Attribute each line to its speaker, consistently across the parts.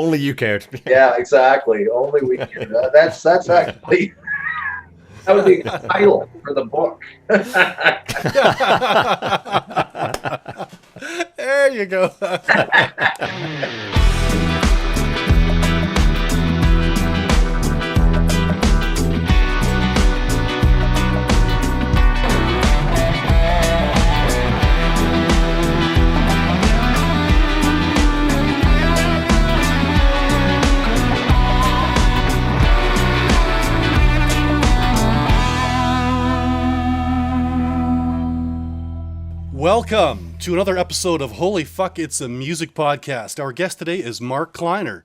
Speaker 1: Only you cared.
Speaker 2: Yeah, exactly. Only we can. That's actually that would be a title for the book.
Speaker 3: There you go. Welcome to another episode of Holy Fuck, It's a Music Podcast. Our guest today is Mark Kleiner.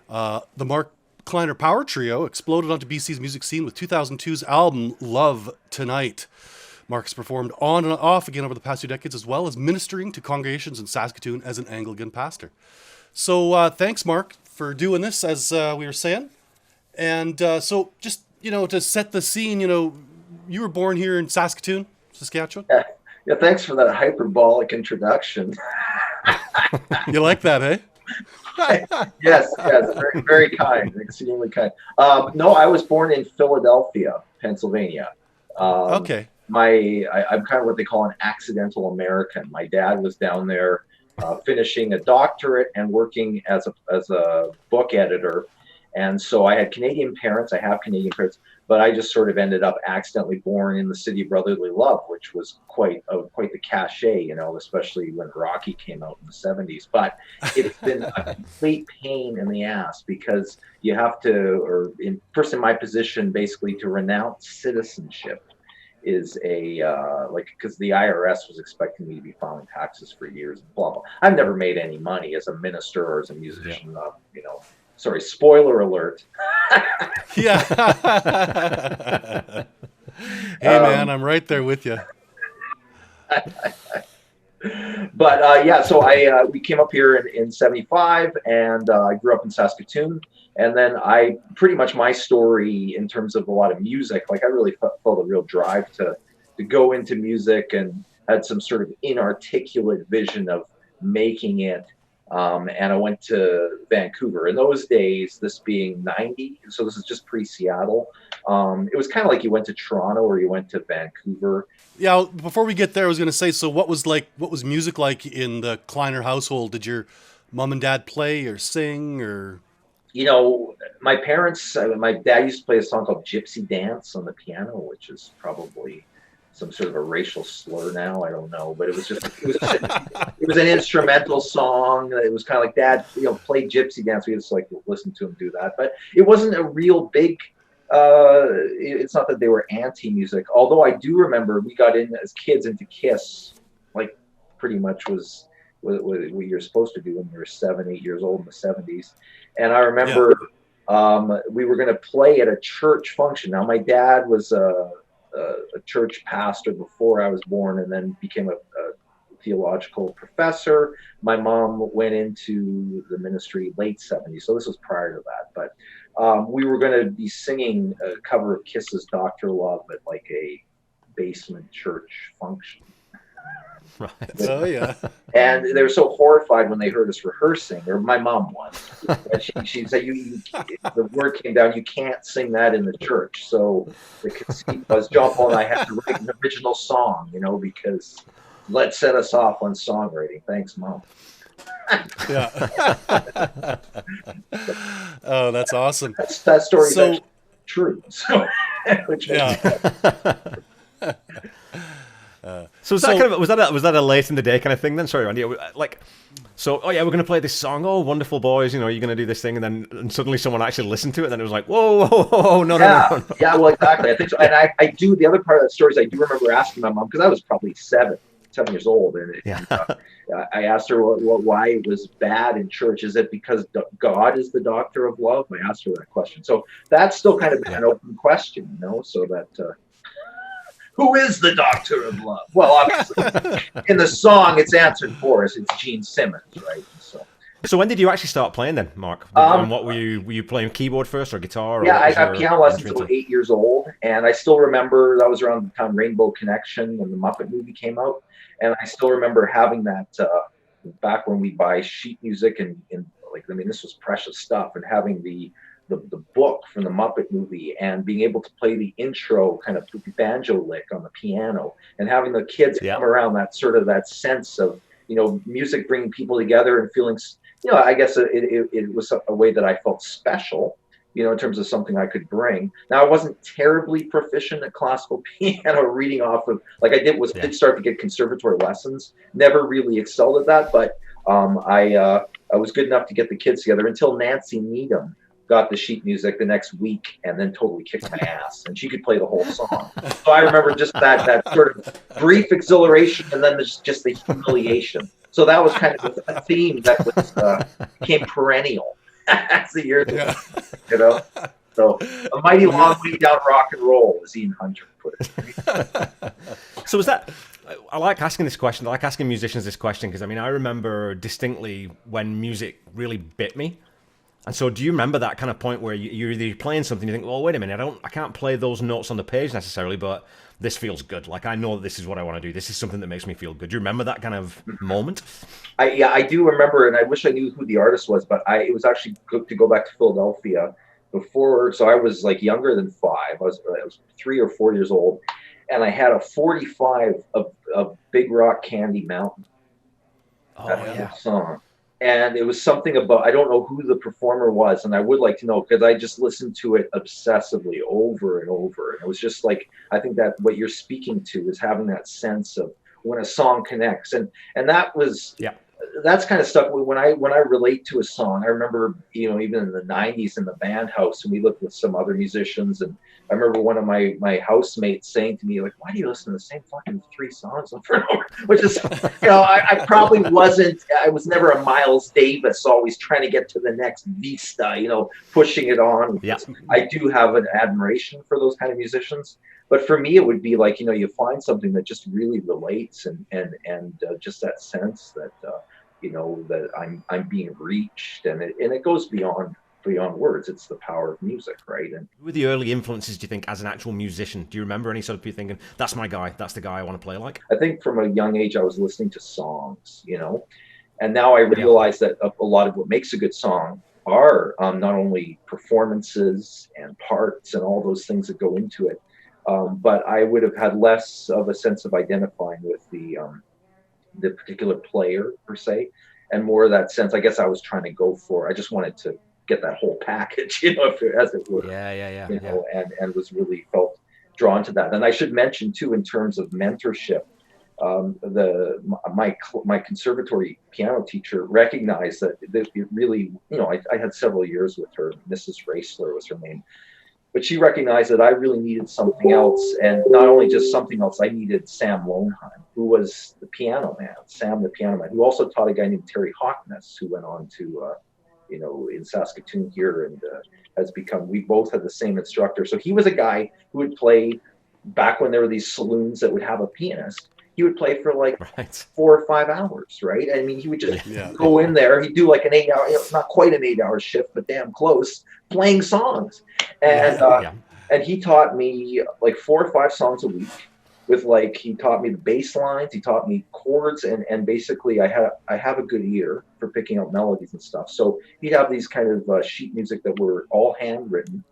Speaker 3: The Mark Kleiner Power Trio exploded onto BC's music scene with 2002's album Love Tonight. Mark has performed on and off again over the past 2 decades, as well as ministering to congregations in Saskatoon as an Anglican pastor. So thanks, Mark, for doing this, as we were saying. And so just, to set the scene, you were born here in Saskatoon, Saskatchewan?
Speaker 2: Yeah, thanks for that hyperbolic introduction.
Speaker 3: You like that, eh?
Speaker 2: Yes, very, very kind, exceedingly kind. No, I was born in Philadelphia, Pennsylvania.
Speaker 3: Okay.
Speaker 2: I'm kind of what they call an accidental American. My dad was down there finishing a doctorate and working as a book editor. And so I had Canadian parents. I have Canadian parents, but I just sort of ended up accidentally born in the city of brotherly love, which was quite the cachet, especially when Rocky came out in the 70s. But it's been a complete pain in the ass because you have to, or in my position, basically to renounce citizenship is because the IRS was expecting me to be filing taxes for years and blah blah. I've never made any money as a minister or as a musician. Yeah. Sorry, spoiler alert.
Speaker 3: Yeah. Hey, man, I'm right there with you.
Speaker 2: But so we came up here in 75, and I grew up in Saskatoon. And then my story in terms of a lot of music, I really felt a real drive to go into music and had some sort of inarticulate vision of making it. And I went to Vancouver. In those days, this being 90, so this is just pre-Seattle, it was kind of like you went to Toronto or you went to Vancouver.
Speaker 3: Yeah, before we get there, I was going to say, so what was music like in the Kleiner household? Did your mom and dad play or sing or?
Speaker 2: My parents, my dad used to play a song called Gypsy Dance on the piano, which is probably some sort of a racial slur now. I don't know, but it was an instrumental song. It was kind of like Dad, played Gypsy Dance. We just listen to him do that, but it wasn't a real big. It's not that they were anti-music, although I do remember we got in as kids into Kiss, pretty much was what you're supposed to do when you were 7, 8 years old in the 70s. And I remember we were going to play at a church function. Now my dad was a church pastor before I was born, and then became a theological professor. My mom went into the ministry late 70s, so this was prior to that. But we were going to be singing a cover of Kiss's Dr. Love at a basement church function.
Speaker 1: Right.
Speaker 3: Oh yeah.
Speaker 2: And they were so horrified when they heard us rehearsing, or my mom was. She said, the word came down, you can't sing that in the church. So the conceit was John Paul and I had to write an original song, because let's set us off on songwriting. Thanks, Mom.
Speaker 3: Yeah. Oh, that's awesome.
Speaker 2: That story is actually true. So,
Speaker 1: So was that a late in the day kind of thing then? Sorry, Randy. We're going to play this song. Oh, wonderful boys, you're going to do this thing, and suddenly someone actually listened to it, and then it was like, whoa, no.
Speaker 2: Yeah, well, exactly. I think so. And I do. The other part of that story is I do remember asking my mom, because I was probably 7 years old, and I asked her why it was bad in church. Is it because God is the doctor of love? I asked her that question. So that's still kind of an open question, so that. Who is the doctor of love? Well, obviously, in the song, it's answered for us. It's Gene Simmons, right?
Speaker 1: So when did you actually start playing then, Mark? And what were you playing, keyboard first or guitar?
Speaker 2: Yeah, I got piano lessons until 8 years old, and I still remember that was around the time Rainbow Connection when the Muppet movie came out, and I still remember having that back when we buy sheet music in like, I mean, this was precious stuff. And having the book from the Muppet movie and being able to play the intro kind of banjo lick on the piano and having the kids
Speaker 1: Yeah.
Speaker 2: come around, that sort of that sense of, music bringing people together and feeling, I guess it was a way that I felt special, in terms of something I could bring. Now, I wasn't terribly proficient at classical piano, reading off of, like I did start to get conservatory lessons, never really excelled at that, but I was good enough to get the kids together until Nancy Needham got the sheet music the next week and then totally kicked my ass, and she could play the whole song. So I remember just that sort of brief exhilaration and then just the humiliation. So that was kind of a theme that was became perennial as the years went, So a mighty long way down rock and roll, as Ian Hunter put it.
Speaker 1: So was that? I like asking this question. I like asking musicians this question because, I mean, I remember distinctly when music really bit me. And so do you remember that kind of point where you're either playing something, you think, well, wait a minute, I can't play those notes on the page necessarily, but this feels good. Like, I know that this is what I want to do. This is something that makes me feel good. Do you remember that kind of moment?
Speaker 2: I do remember, and I wish I knew who the artist was, but it was actually good to go back to Philadelphia before. So I was like younger than 5. I was 3 or 4 years old, and I had a 45 of Big Rock Candy Mountain. Song. And it was something about, I don't know who the performer was, and I would like to know because I just listened to it obsessively over and over. And it was just like, I think that what you're speaking to is having that sense of when a song connects. And that was, that's kind of stuff when I relate to a song. I remember, even in the 90s in the band house, and we looked with some other musicians, and I remember one of my housemates saying to me, like, why do you listen to the same fucking 3 songs over and over? Which is, I probably I was never a Miles Davis, always trying to get to the next Vista, pushing it on.
Speaker 1: Yeah.
Speaker 2: I do have an admiration for those kind of musicians. But for me, it would be like, you find something that just really relates and just that sense that, that I'm being reached, and it goes beyond words. It's the power of music, right? And
Speaker 1: who were the early influences, do you think, as an actual musician? Do you remember any sort of people thinking, that's my guy, that's the guy I want to play like?
Speaker 2: I think from a young age, I was listening to songs, and now I realize that a lot of what makes a good song are not only performances and parts and all those things that go into it, but I would have had less of a sense of identifying with the particular player per se, and more of that sense, I guess I was trying to go for, I just wanted to get that whole package, as it were. And was really felt drawn to that. And I should mention too, in terms of mentorship, my conservatory piano teacher recognized that it really, I had several years with her. Mrs. Raisler was her name. But she recognized that I really needed something else, and not only just something else, I needed Sam Lomheim, who was the piano man, Sam the piano man, who also taught a guy named Terry Hawkness, who went on to, in Saskatoon here, and has become, we both had the same instructor. So he was a guy who would play, back when there were these saloons that would have a pianist, he would play for like 4 or 5 hours, right? I mean, he would just go in there, he'd do like an 8-hour, not quite an 8-hour shift, but damn close, playing songs. And and he taught me like 4 or 5 songs a week with he taught me the bass lines, he taught me chords, and basically I have a good ear for picking up melodies and stuff. So he'd have these kind of sheet music that were all handwritten,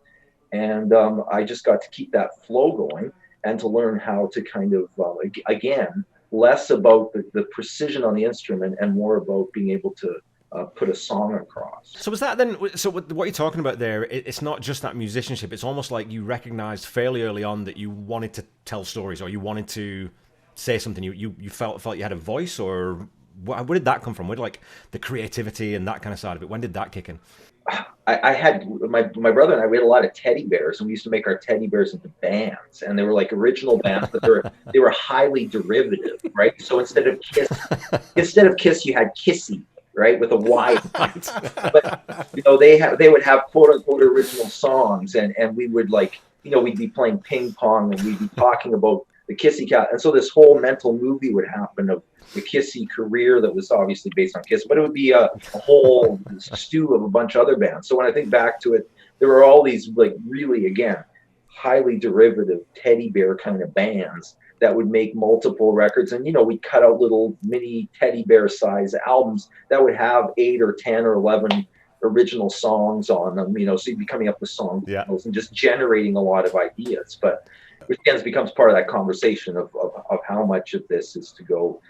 Speaker 2: and I just got to keep that flow going and to learn how to kind of, again, less about the precision on the instrument and more about being able to put a song across.
Speaker 1: So was that then, so what you're talking about there, it's not just that musicianship, it's almost like you recognized fairly early on that you wanted to tell stories, or you wanted to say something, you felt you had a voice, or where did that come from? Where did the creativity and that kind of side of it, when did that kick in?
Speaker 2: I had my brother and I, we had a lot of teddy bears, and we used to make our teddy bears into bands, and they were like original bands, but they were highly derivative, right? So instead of Kiss, you had Kissy, right, with a Y. But they would have quote unquote original songs, and we would we'd be playing ping pong, and we'd be talking about the Kissy Cat, and so this whole mental movie would happen of the Kissy career that was obviously based on Kiss, but it would be a whole stew of a bunch of other bands. So when I think back to it, there were all these really, again, highly derivative teddy bear kind of bands that would make multiple records. And, we cut out little mini teddy bear size albums that would have 8 or 10 or 11 original songs on them, so you'd be coming up with songs and just generating a lot of ideas. But which again becomes part of that conversation of how much of this is to go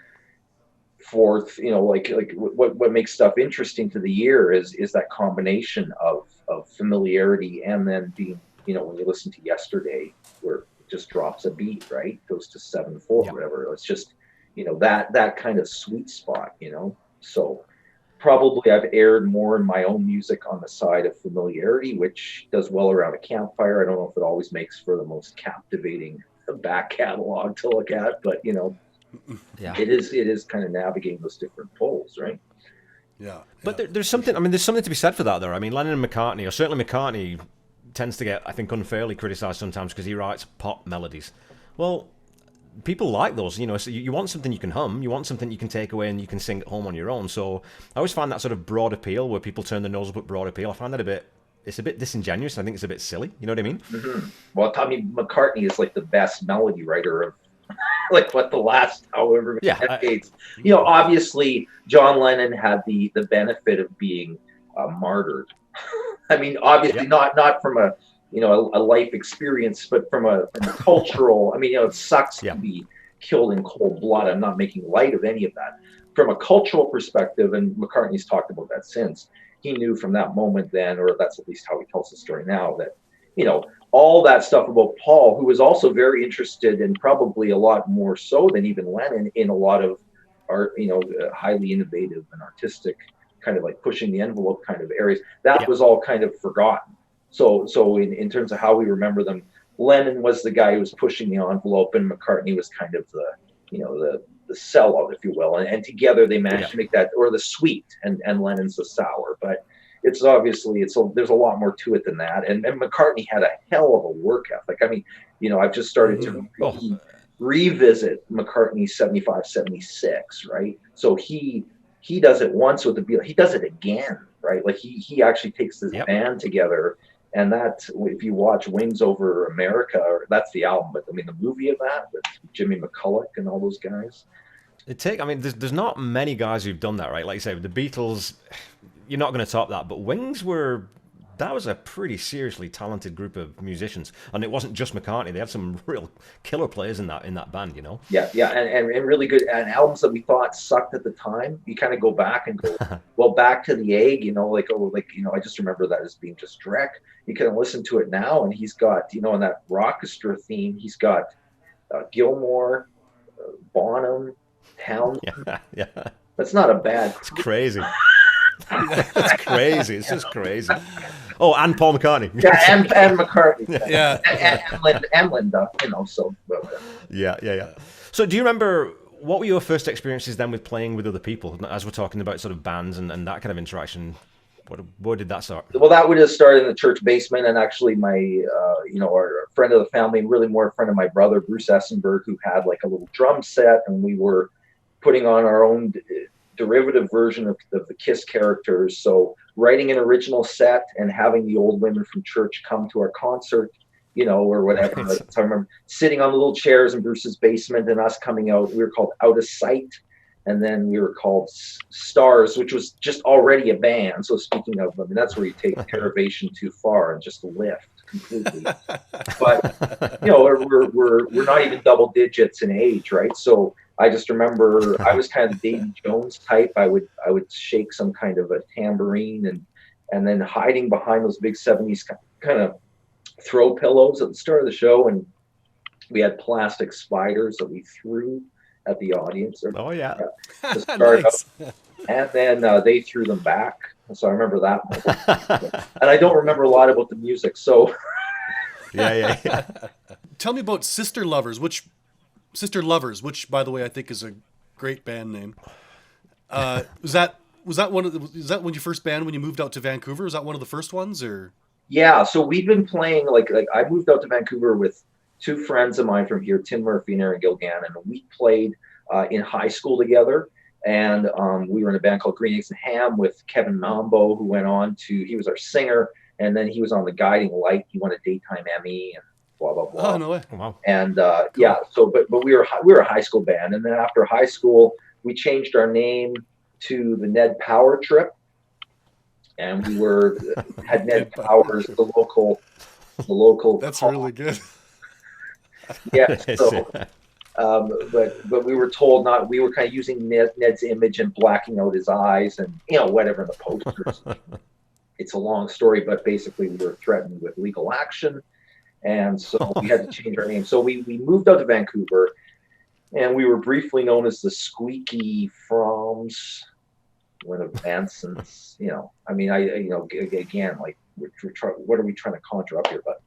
Speaker 2: forth, like what makes stuff interesting to the ear is that combination of familiarity and then being, when you listen to Yesterday, where it just drops a beat, right? Goes to 7/4, whatever. It's just, that kind of sweet spot, So probably I've aired more in my own music on the side of familiarity, which does well around a campfire. I don't know if it always makes for the most captivating back catalog to look at, but it is kind of navigating those different poles, right?
Speaker 3: Yeah.
Speaker 1: But there's something to be said for that, though. I mean, Lennon and McCartney, or certainly McCartney, tends to get, I think, unfairly criticized sometimes because he writes pop melodies. Well, people like those, so you want something you can hum, you want something you can take away and you can sing at home on your own. So I always find that sort of broad appeal, where people turn their nose up at broad appeal, I find that it's a bit disingenuous. I think it's a bit silly. You know what I mean?
Speaker 2: Mm-hmm. Well, McCartney is like the best melody writer of like the last however many decades. Obviously John Lennon had the benefit of being martyred. I mean, obviously not from a life experience, but from a cultural, it sucks to be killed in cold blood. I'm not making light of any of that. From a cultural perspective, and McCartney's talked about that since, he knew from that moment then, or that's at least how he tells the story now, that, all that stuff about Paul, who was also very interested, and probably a lot more so than even Lennon, in a lot of art, highly innovative and artistic, kind of like pushing the envelope kind of areas, that was all kind of forgotten. So in terms of how we remember them, Lennon was the guy who was pushing the envelope, and McCartney was kind of the sellout, if you will. And together they managed to make that, or the sweet, and Lennon's the sour. But it's obviously there's a lot more to it than that. And McCartney had a hell of a work ethic. I mean, I've just started to revisit McCartney's 75, 76, right? So he does it once with the Beatles. He does it again, right? Like he actually takes this band together. And that, if you watch Wings Over America, that's the album, but I mean, the movie of that with Jimmy McCulloch and all those guys.
Speaker 1: There's not many guys who've done that, right? Like you say, the Beatles, you're not going to top that. But Wings that was a pretty seriously talented group of musicians, and it wasn't just McCartney. They had some real killer players in that band, Yeah,
Speaker 2: and really good, and albums that we thought sucked at the time. You kind of go back and go, well, Back to the Egg, I just remember that as being just Drek. You can listen to it now, and he's got, in that rockestra theme, he's got Gilmore, Bonham, Townsend.
Speaker 1: Yeah.
Speaker 2: That's not a bad.
Speaker 1: It's crazy. It's crazy. It's just crazy. Oh, and Paul McCartney.
Speaker 2: Yeah, and McCartney.
Speaker 3: Yeah.
Speaker 2: And Linda, so.
Speaker 1: Yeah. So do you remember, what were your first experiences then with playing with other people, as we're talking about sort of bands and that kind of interaction? Where did that start?
Speaker 2: Well, that would have started in the church basement, and actually my, our friend of the family, really more a friend of my brother, Bruce Essenberg, who had like a little drum set, and we were putting on our own derivative version of the Kiss characters. So writing an original set and having the old women from church come to our concert, or whatever. Right. So I remember sitting on the little chairs in Bruce's basement and us coming out. We were called Out of Sight. And then we were called Stars, which was just already a band. So speaking of, that's where you take derivation too far and just lift completely. But we're not even double digits in age, right? So I just remember I was kind of the Davy Jones type. I would shake some kind of a tambourine and then hiding behind those big 70s kind of throw pillows at the start of the show, and we had plastic spiders that we threw at the audience.
Speaker 1: Oh yeah.
Speaker 2: To start
Speaker 3: nice.
Speaker 2: up. And then they threw them back. So I remember that moment. And I don't remember a lot about the music. So
Speaker 1: yeah.
Speaker 3: Tell me about Sister Lovers, which by the way I think is a great band name. Was that when you first band when you moved out to Vancouver? Was that one of the first ones, or?
Speaker 2: Yeah, so we've been playing like I moved out to Vancouver with two friends of mine from here, Tim Murphy and Aaron Gilgannon, and we played in high school together. And we were in a band called Green Eggs and Ham with Kevin Mambo, who went on he was our singer, and then he was on The Guiding Light. He won a daytime Emmy, blah blah blah.
Speaker 3: Oh, no way.
Speaker 1: Wow.
Speaker 2: And yeah, so but we were a high school band, and then after high school, we changed our name to the Ned Power Trip, and we had Ned Powers, the local.
Speaker 3: That's really good.
Speaker 2: Yeah. So, but we were told not. We were kind of using Ned's image and blacking out his eyes, and whatever in the posters. It's a long story, but basically we were threatened with legal action. And so we had to change our name. So we moved out to Vancouver, and we were briefly known as the Squeaky Froms. When advancements, I mean, again, like, what are we trying to conjure up here? But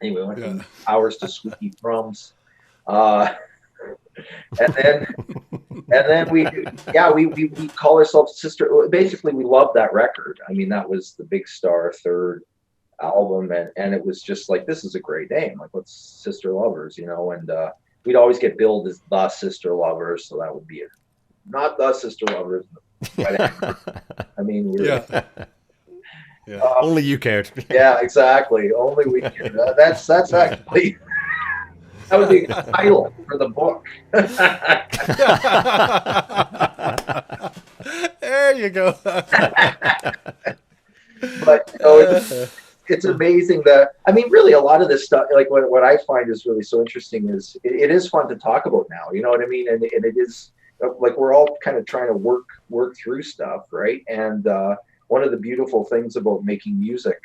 Speaker 2: anyway, went from Powers to Squeaky Froms. And then we call ourselves Sister. Basically, we loved that record. I mean, that was the Big Star third album, and it was just like, this is a great name. Like, what's Sister Lovers, and we'd always get billed as the Sister Lovers, so that would be it. Not the Sister Lovers. I mean,
Speaker 1: only you cared.
Speaker 2: Yeah, exactly. Only we cared. That's actually. That would be a title for the book.
Speaker 3: There you go.
Speaker 2: But it's amazing that, I mean, really a lot of this stuff, like what I find is really so interesting is it is fun to talk about now. You know what I mean? And it is like, we're all kind of trying to work through stuff, right? And one of the beautiful things about making music,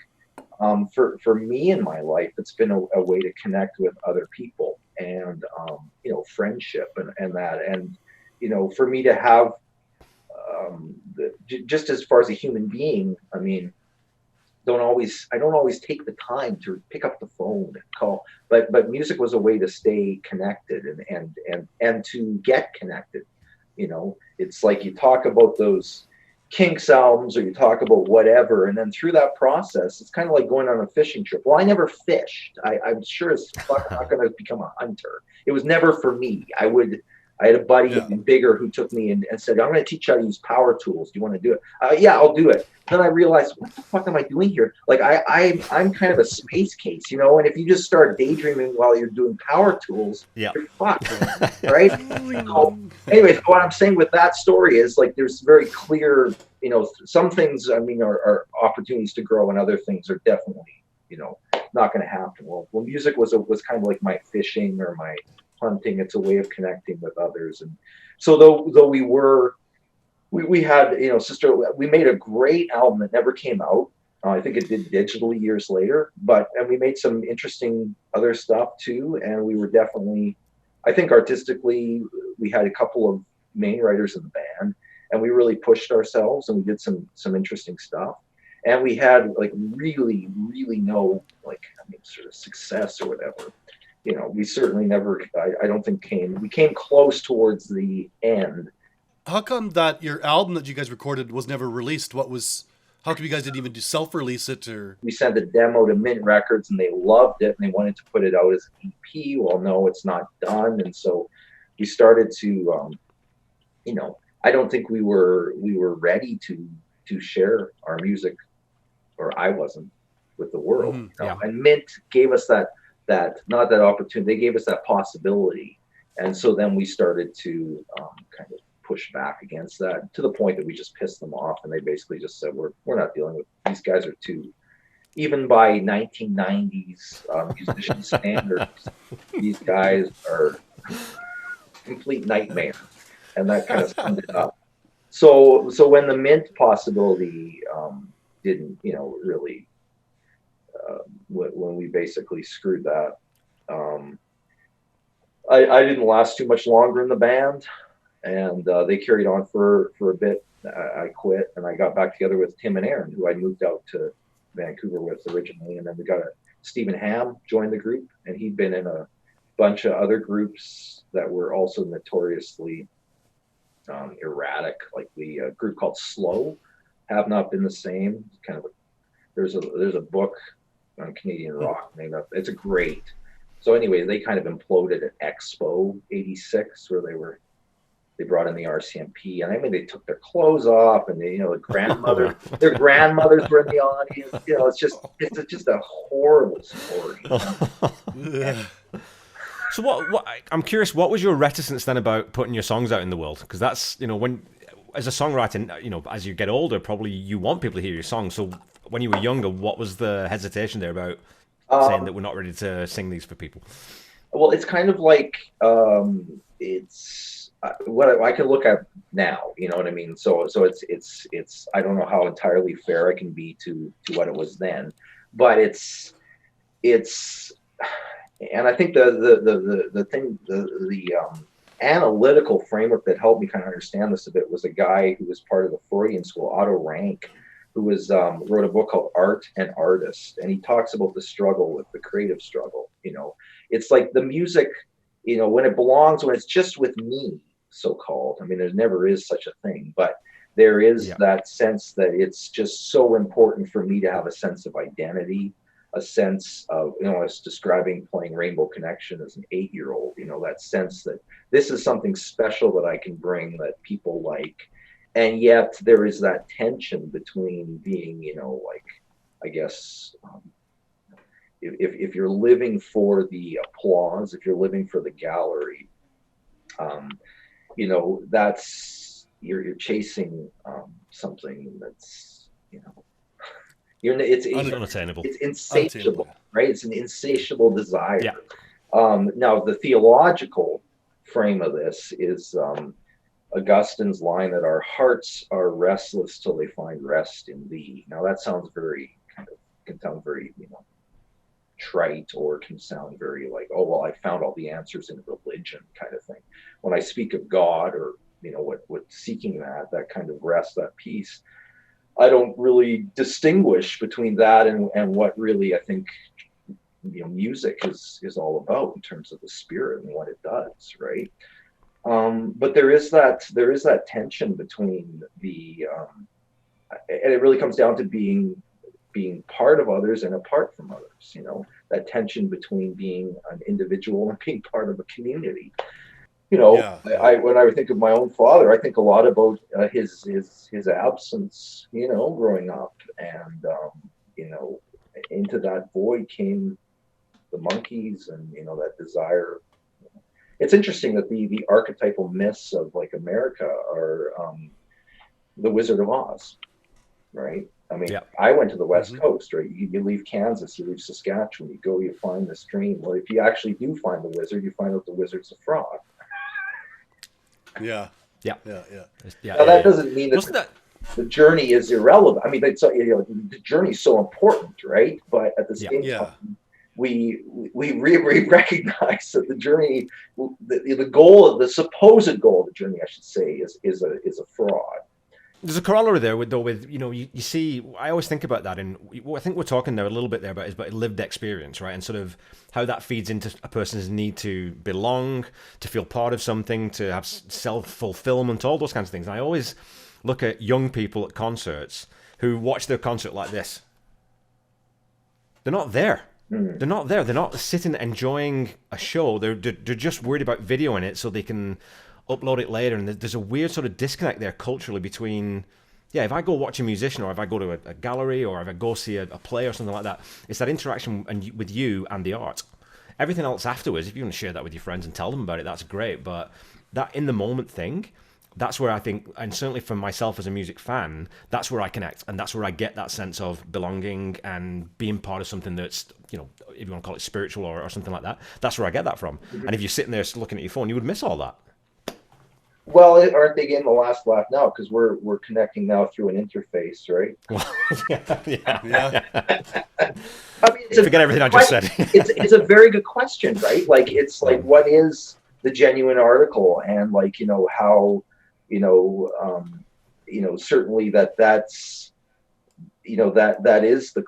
Speaker 2: for me in my life, it's been a way to connect with other people and friendship and that, and for me to have just as far as a human being, I mean, I don't always take the time to pick up the phone and call, but music was a way to stay connected and to get connected. It's like, you talk about those Kinks albums, or you talk about whatever, and then through that process, it's kind of like going on a fishing trip. Well, I never fished. I'm sure as fuck I'm not going to become a hunter. It was never for me. I had a buddy bigger who took me and said, I'm going to teach you how to use power tools. Do you want to do it? Yeah, I'll do it. Then I realized, what the fuck am I doing here? Like, I'm kind of a space case, and if you just start daydreaming while you're doing power tools, you're fucked, right? So, anyway, what I'm saying with that story is, like, there's very clear, some things, I mean, are opportunities to grow, and other things are definitely, not going to happen. Well, music was kind of like my fishing or my hunting. It's a way of connecting with others. And so though we had, Sister, we made a great album that never came out. I think it did digitally years later, and we made some interesting other stuff too. And we were definitely, I think artistically, we had a couple of main writers in the band, and we really pushed ourselves, and we did some interesting stuff. And we had, like, really, really no, like, I mean, sort of success or whatever. We certainly never, I don't think we came close towards the end.
Speaker 3: How come that your album that you guys recorded was never released? How come you guys didn't even self-release it? Or
Speaker 2: we sent a demo to Mint Records, and they loved it, and they wanted to put it out as an EP. Well, no, it's not done. And so we started to, I don't think we were ready to share our music, or I wasn't, with the world. And Mint gave us that not that opportunity, they gave us that possibility. And so then we started to kind of push back against that, to the point that we just pissed them off, and they basically just said, we're not dealing with these guys. Are too, even by 1990s musician standards, these guys are complete nightmare. And that kind of summed it up. So when the Mint possibility didn't, really, when we basically screwed that, I didn't last too much longer in the band, and they carried on for a bit. I quit, and I got back together with Tim and Aaron, who I moved out to Vancouver with originally, and then we got Stephen Ham joined the group, and he'd been in a bunch of other groups that were also notoriously erratic, like the group called Slow, Have Not Been the Same. Kind of there's a book on Canadian rock named up. It's a great. So anyway, they kind of imploded at Expo '86, where they were they brought in the RCMP, and I mean, they took their clothes off, and they,
Speaker 1: Oh, wow.
Speaker 2: their grandmothers were in the audience. It's just a horrible story.
Speaker 3: Yeah.
Speaker 1: So what I'm curious, what was your reticence then about putting your songs out in the world? Because that's, when as a songwriter, as you get older, probably you want people to hear your songs. So when you were younger, what was the hesitation there about saying that we're not ready to sing these for people?
Speaker 2: Well, it's kind of like it's what I can look at now. You know what I mean? So it's I don't know how entirely fair I can be to what it was then, but it's and I think the thing the analytical framework that helped me kind of understand this a bit was a guy who was part of the Freudian school, Otto Rank, who wrote a book called Art and Artist, and he talks about the struggle with the creative struggle. It's like the music, when it belongs, when it's just with me, so-called. I mean, there never is such a thing, but there is that sense that it's just so important for me to have a sense of identity, a sense of, I was describing playing Rainbow Connection as an 8-year-old, that sense that this is something special that I can bring that people like. And yet there is that tension between being, like, I guess, if you're living for the applause, if you're living for the gallery, that's you're chasing something that's, it's
Speaker 1: Unattainable.
Speaker 2: It's insatiable, right? It's an insatiable desire.
Speaker 1: Yeah.
Speaker 2: Now the theological frame of this is Augustine's line that our hearts are restless till they find rest in thee. Now that sounds can sound very, trite, or can sound very like, oh, well, I found all the answers in religion kind of thing. When I speak of God, or, what seeking that kind of rest, that peace, I don't really distinguish between that and what really I think, music is all about in terms of the spirit and what it does, right? But there is that tension between and it really comes down to being part of others and apart from others. That tension between being an individual and being part of a community. When I think of my own father, I think a lot about his absence, growing up, and into that void came the Monkees, and that desire. It's interesting that the archetypal myths of like America are the Wizard of Oz, right? I mean, I went to the West Coast, right? You leave Kansas, you leave Saskatchewan, you go, you find this dream. Well, if you actually do find the wizard, you find out the wizard's a fraud.
Speaker 3: Yeah.
Speaker 1: Yeah.
Speaker 2: Now that doesn't mean that the journey is irrelevant. I mean, the journey is so important, right? But at the same time, we recognize that the journey, the goal, the supposed goal of the journey, I should say, is a fraud.
Speaker 1: There's a corollary there with you see, I always think about that, and I think we're talking there a little bit there about lived experience, right? And sort of how that feeds into a person's need to belong, to feel part of something, to have self-fulfillment, all those kinds of things. And I always look at young people at concerts who watch their concert like this. They're not there. They're not there. They're not sitting enjoying a show. They're just worried about videoing it so they can upload it later. And there's a weird sort of disconnect there culturally between, if I go watch a musician, or if I go to a gallery, or if I go see a play or something like that, it's that interaction with you and the art. Everything else afterwards, if you want to share that with your friends and tell them about it, that's great. But that in the moment thing, that's where I think, and certainly for myself as a music fan, that's where I connect, and that's where I get that sense of belonging and being part of something that's, if you want to call it spiritual or something like that, that's where I get that from. And if you're sitting there looking at your phone, you would miss all that.
Speaker 2: Well, aren't they getting the last laugh now? Because we're connecting now through an interface, right?
Speaker 3: Yeah.
Speaker 2: I mean,
Speaker 1: forget everything I just said.
Speaker 2: it's a very good question, right? Like, it's like, what is the genuine article, and like, how, certainly that's, that is the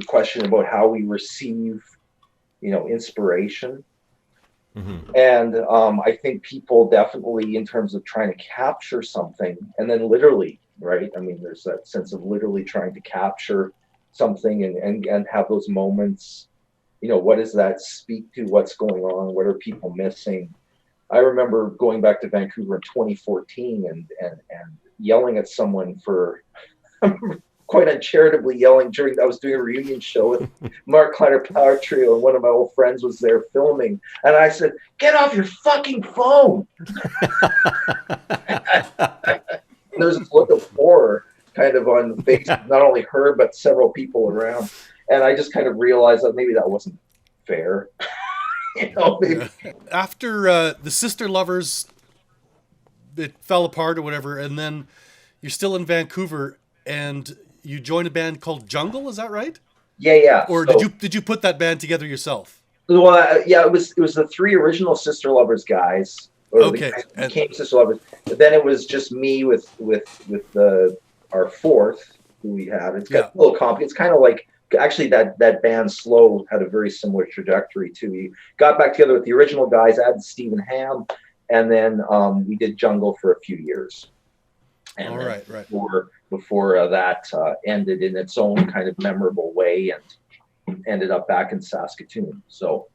Speaker 2: question about how we receive, inspiration. Mm-hmm. And I think people definitely, in terms of trying to capture something, and then literally, right? I mean, there's that sense of literally trying to capture something and have those moments. What does that speak to? What's going on? What are people missing? I remember going back to Vancouver in 2014 and yelling at someone for quite uncharitably yelling I was doing a reunion show with Mark Kleiner Power Trio, and one of my old friends was there filming, and I said, "Get off your fucking phone!" There's this look of horror kind of on the face of not only her but several people around, and I just kind of realized that maybe that wasn't fair. Maybe.
Speaker 3: After the Sister Lovers, it fell apart or whatever, and then you're still in Vancouver, and you joined a band called Jungle. Is that right?
Speaker 2: Yeah.
Speaker 3: Or so, did you put that band together yourself?
Speaker 2: Well, yeah, it was the three original Sister Lovers guys.
Speaker 3: Okay.
Speaker 2: The guys who became Sister Lovers. But then it was just me with our fourth who we have. It's got a little complicated. It's kind of like, actually that band Slow had a very similar trajectory too. We got back together with the original guys, added Stephen Ham, and then we did Jungle for a few years. And
Speaker 3: all right.
Speaker 2: Before that ended in its own kind of memorable way and ended up back in Saskatoon. So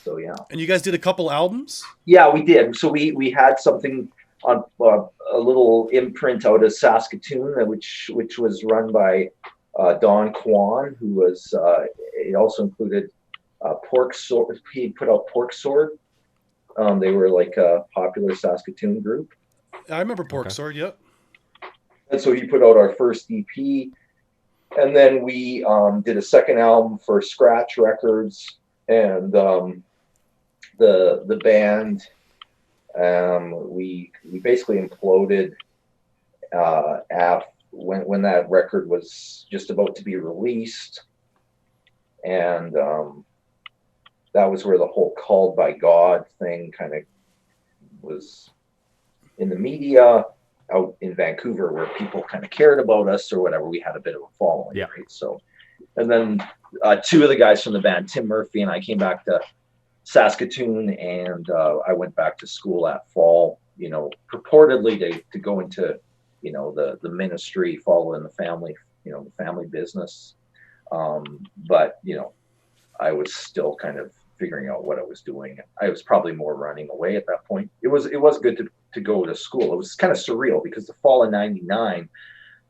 Speaker 2: yeah.
Speaker 3: And you guys did a couple albums?
Speaker 2: Yeah, we did. So we had something on a little imprint out of Saskatoon, which was run by Don Kwan, who was it also included Pork Sword. He put out Pork Sword. They were like a popular Saskatoon group.
Speaker 3: I remember Pork Sword. Yep. And
Speaker 2: so he put out our first EP, and then we did a second album for Scratch Records, and the band we basically imploded when that record was just about to be released, and that was where the whole Called by God thing kind of was in the media out in Vancouver, where people kind of cared about us or whatever. We had a bit of a following, right? So, and then two of the guys from the band, Tim Murphy and I, came back to Saskatoon, and I went back to school that fall, purportedly to go into, the ministry, follow in the family, the family business. But, I was still kind of figuring out what I was doing. I was probably more running away at that point. It was good to go to school. It was kind of surreal because the fall of '99,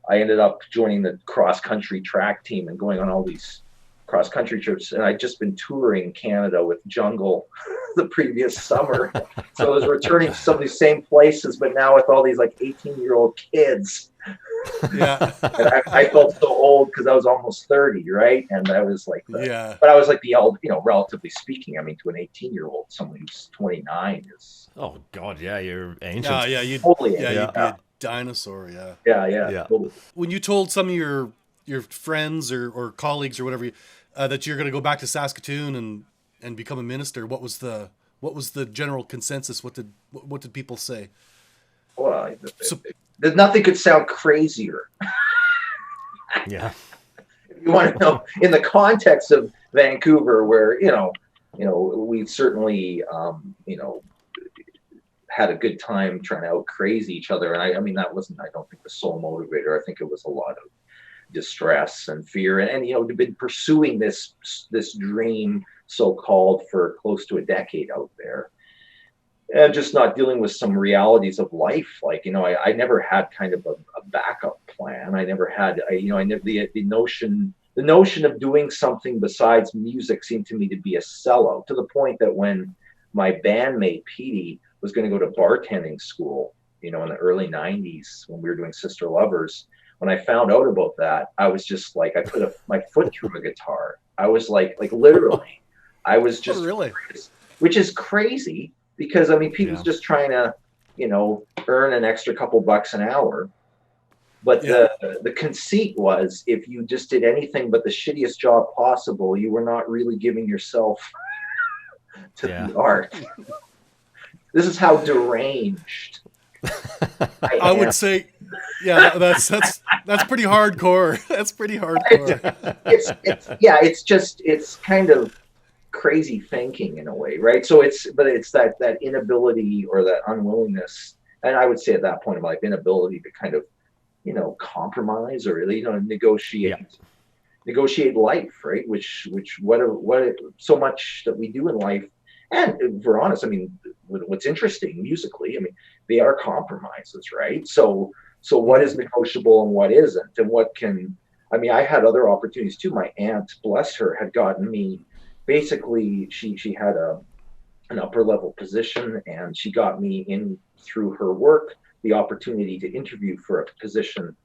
Speaker 2: I ended up joining the cross-country track team and going on all these cross-country trips, and I'd just been touring Canada with Jungle the previous summer. So I was returning to some of these same places, but now with all these like 18-year-old kids.
Speaker 3: Yeah.
Speaker 2: And I felt so old because I was almost 30, right? And I was like, but I was like the old, relatively speaking. I mean, to an 18-year-old, someone who's 29 is.
Speaker 1: Oh God, yeah, you're ancient.
Speaker 3: Yeah, you'd
Speaker 2: totally
Speaker 3: you'd be a dinosaur. Yeah.
Speaker 2: Yeah. Totally.
Speaker 3: When you told some of your friends or colleagues or whatever that you're going to go back to Saskatoon and become a minister, what was the general consensus? What did people say?
Speaker 2: Well, nothing could sound crazier.
Speaker 1: Yeah.
Speaker 2: If you want to know, in the context of Vancouver, where we certainly had a good time trying to out crazy each other, and I mean that wasn't, I don't think, the sole motivator. I think it was a lot of distress and fear, and to been pursuing this dream, so-called, for close to a decade out there, and just not dealing with some realities of life. Like, I never had kind of a backup plan. I never had, the notion of doing something besides music seemed to me to be a sellout, to the point that when my bandmate Petey was going to go to bartending school, in the early '90s, when we were doing Sister Lovers, when I found out about that, I was just like, I put my foot through a guitar. I was like literally, I was just,
Speaker 3: really,
Speaker 2: which is crazy because people's just trying to, earn an extra couple bucks an hour. But the conceit was, if you just did anything but the shittiest job possible, you were not really giving yourself to the art. This is how deranged
Speaker 3: I would say. Yeah, that's pretty hardcore. That's pretty hardcore.
Speaker 2: It's kind of crazy thinking in a way, right? So it's that inability or that unwillingness, and I would say at that point in my life, inability to kind of, compromise or really, negotiate life, right? Which what so much that we do in life And if we're honest, I mean, what's interesting musically, I mean, they are compromises, right? So what is negotiable and what isn't, and what can, I mean, I had other opportunities too. My aunt, bless her, had gotten me, basically, she had an upper level position, and she got me in through her work the opportunity to interview for a position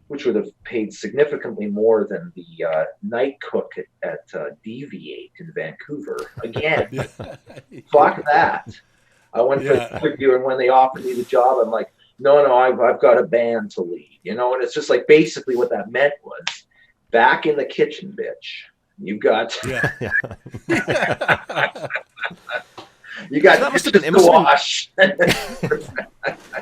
Speaker 2: which would have paid significantly more than the night cook at Deviate in Vancouver. Again, fuck that. I went for the interview, and when they offered me the job, I'm like, no, I've got a band to lead, you know. And it's just like basically what that meant was back in the kitchen, bitch. You got, you got. So that must have been, it must have wash.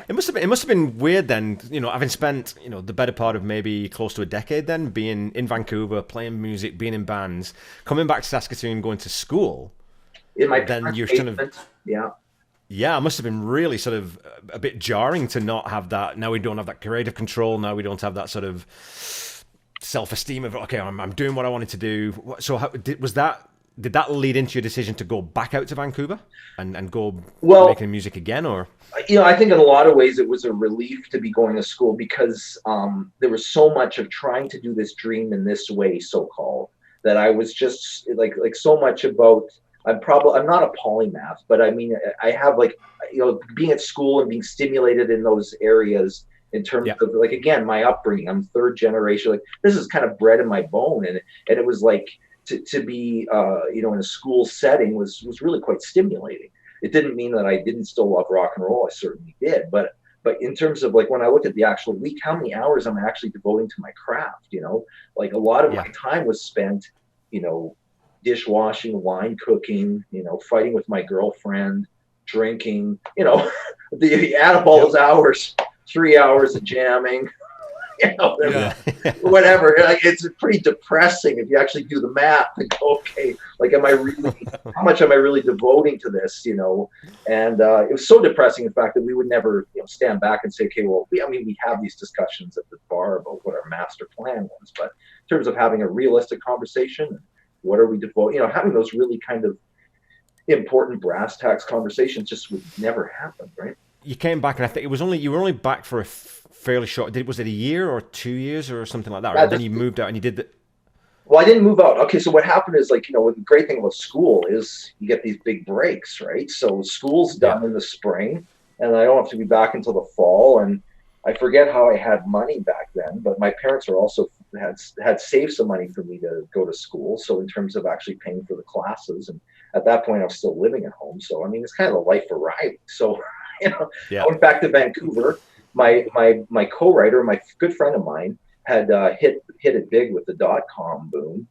Speaker 1: It must have been weird then, you know, having spent, you know, the better part of maybe close to a decade then being in Vancouver, playing music, being in bands, coming back to Saskatoon, going to school.
Speaker 2: In my
Speaker 1: then you're kind of, yeah, it must have been really sort of a bit jarring to not have that. Now we don't have that creative control. Now we don't have that sort of self-esteem of, okay, I'm doing what I wanted to do. So how, did that lead into your decision to go back out to Vancouver and go making music again, or?
Speaker 2: You know, I think in a lot of ways it was a relief to be going to school, because there was so much of trying to do this dream in this way, so-called, that I was just like so much about, I'm not a polymath, but I mean, I have like, you know, being at school and being stimulated in those areas in terms of like, again, my upbringing, I'm third generation, like this is kind of bred in my bone. And it was like, to be, you know, in a school setting was really quite stimulating. It didn't mean that I didn't still love rock and roll. I certainly did. But in terms of like when I looked at the actual week, how many hours I'm actually devoting to my craft, you know, like a lot of my time was spent, you know, dishwashing, wine cooking, you know, fighting with my girlfriend, drinking, you know, the add up all those hours, 3 hours of jamming. You know, whatever. Like, it's pretty depressing if you actually do the math and go, okay, like, how much am I really devoting to this? You know, and it was so depressing, in fact, that we would never, you know, stand back and say, okay, well, we have these discussions at the bar about what our master plan was, but in terms of having a realistic conversation, what are we devoting? You know, having those really kind of important brass tacks conversations just would never happen, right?
Speaker 1: You came back, and I think you were only back for a fairly short. Was it a year or 2 years or something like that? Right? Then you moved out, and you did the.
Speaker 2: Well, I didn't move out. Okay, so what happened is, like, you know, the great thing about school is you get these big breaks, right? So school's done in the spring, and I don't have to be back until the fall. And I forget how I had money back then, but my parents are also had saved some money for me to go to school. So in terms of actually paying for the classes, and at that point I was still living at home. So I mean, it's kind of a life arriving. So you know, I went back to Vancouver. My co-writer, my good friend of mine, had hit it big with the .com boom.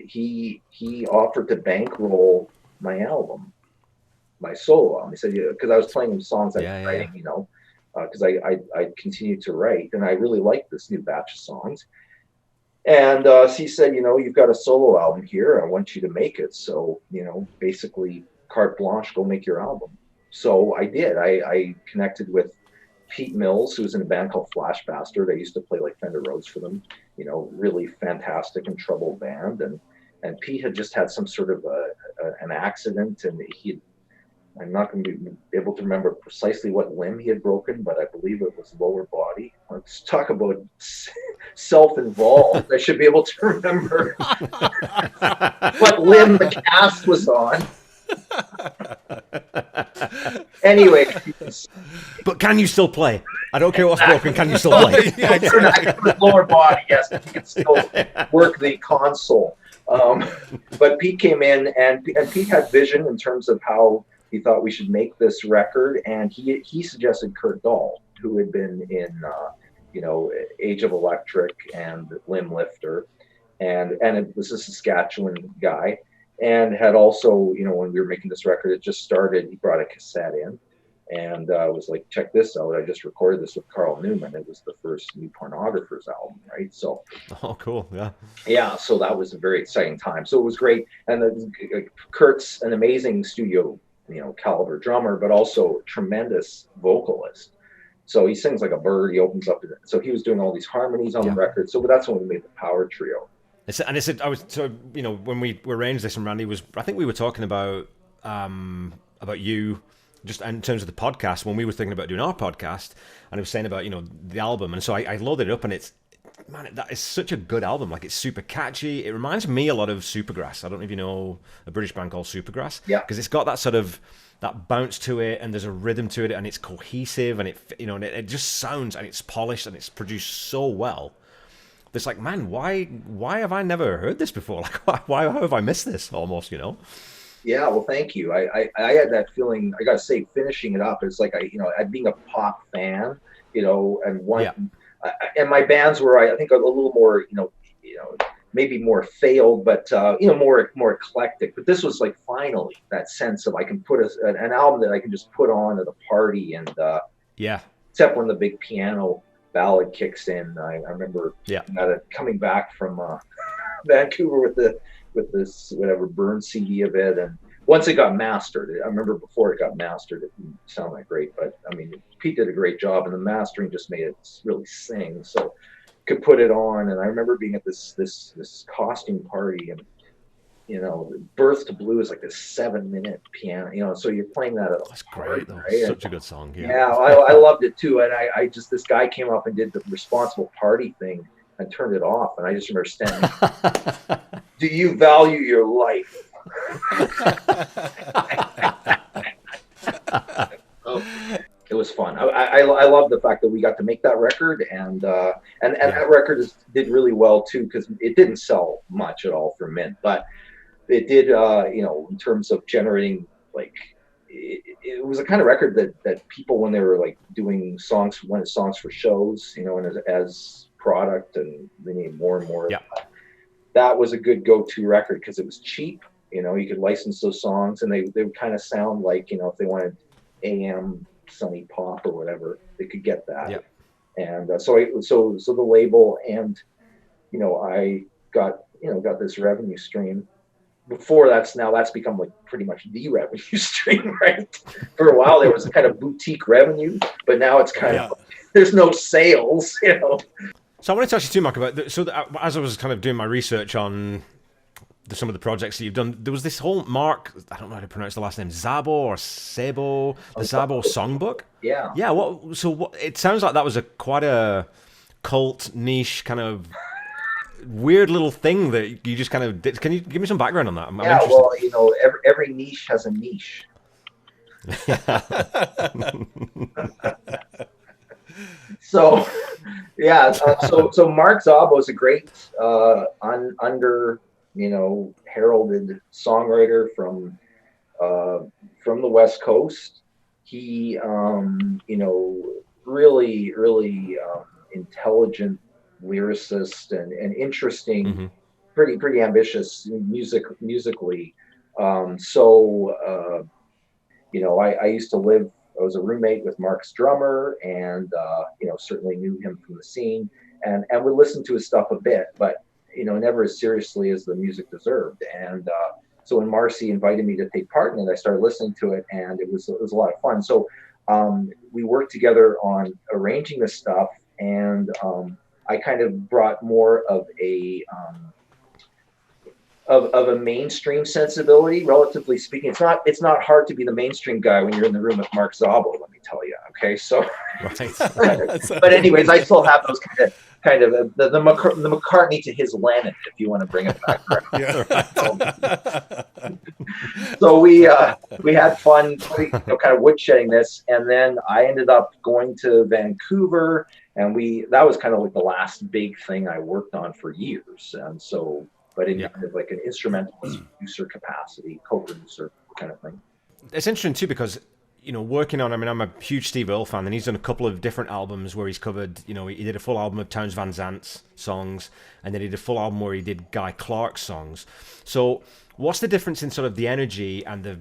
Speaker 2: He offered to bankroll my album, my solo album. He said, because I was playing him songs I was writing, you know, because I continued to write, and I really liked this new batch of songs. And so he said, you know, you've got a solo album here. I want you to make it. So, you know, basically carte blanche, go make your album. So I did. I connected with Pete Mills, who was in a band called Flash Bastard. I used to play like Fender Rhodes for them, you know, really fantastic and troubled band. And Pete had just had some sort of an accident, and I'm not going to be able to remember precisely what limb he had broken, but I believe it was lower body. Let's talk about self-involved. I should be able to remember what limb the cast was on. Anyway,
Speaker 1: but can you still play? I don't care what's broken. Can you still play?
Speaker 2: Lower body, yes. You can still work the console. But Pete came in, and Pete had vision in terms of how he thought we should make this record, and he suggested Kurt Dahl, who had been in you know, Age of Electric and Limb Lifter, and it was a Saskatchewan guy. And had also, you know, when we were making this record, it just started, he brought a cassette in, and was like, check this out. I just recorded this with Carl Newman. It was the first New Pornographers album, right? So,
Speaker 1: oh, cool, yeah.
Speaker 2: Yeah, so that was a very exciting time. So it was great. And Kurt's an amazing studio, you know, caliber drummer, but also tremendous vocalist. So he sings like a bird. He opens up. So he was doing all these harmonies on the record. So that's when we made the Power Trio.
Speaker 1: I was so, you know, when we arranged this, and Randy was, I think we were talking about you, just in terms of the podcast, when we were thinking about doing our podcast, and I was saying about, the album, and so I loaded it up, and that is such a good album. Like, it's super catchy. It reminds me a lot of Supergrass. I don't know if you know a British band called Supergrass.
Speaker 2: Yeah.
Speaker 1: Because it's got that sort of that bounce to it, and there's a rhythm to it, and it's cohesive, and it just sounds, and it's polished, and it's produced so well. It's like, man, why have I never heard this before? Like, why have I missed this almost?
Speaker 2: Yeah, well, thank you. I had that feeling. I got to say, finishing it up, it's like I being a pop fan, and one.
Speaker 1: Yeah.
Speaker 2: And my bands were, I think, a little more, maybe more failed, but more eclectic. But this was like finally that sense of I can put an album that I can just put on at a party, and except when the big piano ballad kicks in. I remember coming back from Vancouver with this whatever Burn CD of it, and once it got mastered, I remember before it got mastered, it didn't sound that great, but I mean, Pete did a great job, and the mastering just made it really sing. So could put it on, and I remember being at this costume party, and Birth to Blue is like this 7-minute piano, so you're playing that at
Speaker 1: that's great, though.
Speaker 2: right?
Speaker 1: Such a good song.
Speaker 2: I loved it too, and I just, this guy came up and did the responsible party thing and turned it off, and I just remember standing. Do you value your life? It was fun. I love the fact that we got to make that record, and that record did really well too, because it didn't sell much at all for Mint, but it did, in terms of generating, like, it was a kind of record that people, when they were like doing songs for shows, and as product, and they need more and more.
Speaker 1: Yeah.
Speaker 2: That was a good go-to record because it was cheap. You could license those songs, and they would kind of sound like, if they wanted AM sunny pop or whatever, they could get that.
Speaker 1: Yep.
Speaker 2: And so the label, and I got this revenue stream. Before that's become like pretty much the revenue stream, right? For a while there was a kind of boutique revenue, but now it's kind of, there's no sales,
Speaker 1: So I wanted to ask you too, Mark, about as I was kind of doing my research on some of the projects that you've done, there was this whole Mark, I don't know how to pronounce the last name, Sabo or Sabo, the Sabo songbook.
Speaker 2: Yeah.
Speaker 1: Yeah. What it sounds like that was quite a cult niche kind of weird little thing that you just kind of did. Can you give me some background on that? I'm interested.
Speaker 2: Well, every niche has a niche. So, so Mark Sabo is a great under heralded songwriter from the West Coast. He really intelligent lyricist and interesting,
Speaker 1: mm-hmm.
Speaker 2: pretty ambitious musically. I used to live. I was a roommate with Mark's drummer, and certainly knew him from the scene, and would listen to his stuff a bit, but never as seriously as the music deserved. And so when Marcy invited me to take part in it, I started listening to it, and it was a lot of fun. So we worked together on arranging this stuff, and I kind of brought more of a mainstream sensibility, relatively speaking. It's not hard to be the mainstream guy when you're in the room with Mark Sabo, let me tell you. Okay, so but anyways, I still have those kind of the McCartney to his Lennon, if you want to bring it back. So we had fun, kind of woodshedding this, and then I ended up going to Vancouver, and that was kind of like the last big thing I worked on for years, and so. But in kind of like an instrumentalist producer capacity, co-producer kind of thing.
Speaker 1: It's interesting too because working on. I mean, I'm a huge Steve Earle fan, and he's done a couple of different albums where he's covered. He did a full album of Townes Van Zant's songs, and then he did a full album where he did Guy Clark's songs. So, what's the difference in sort of the energy and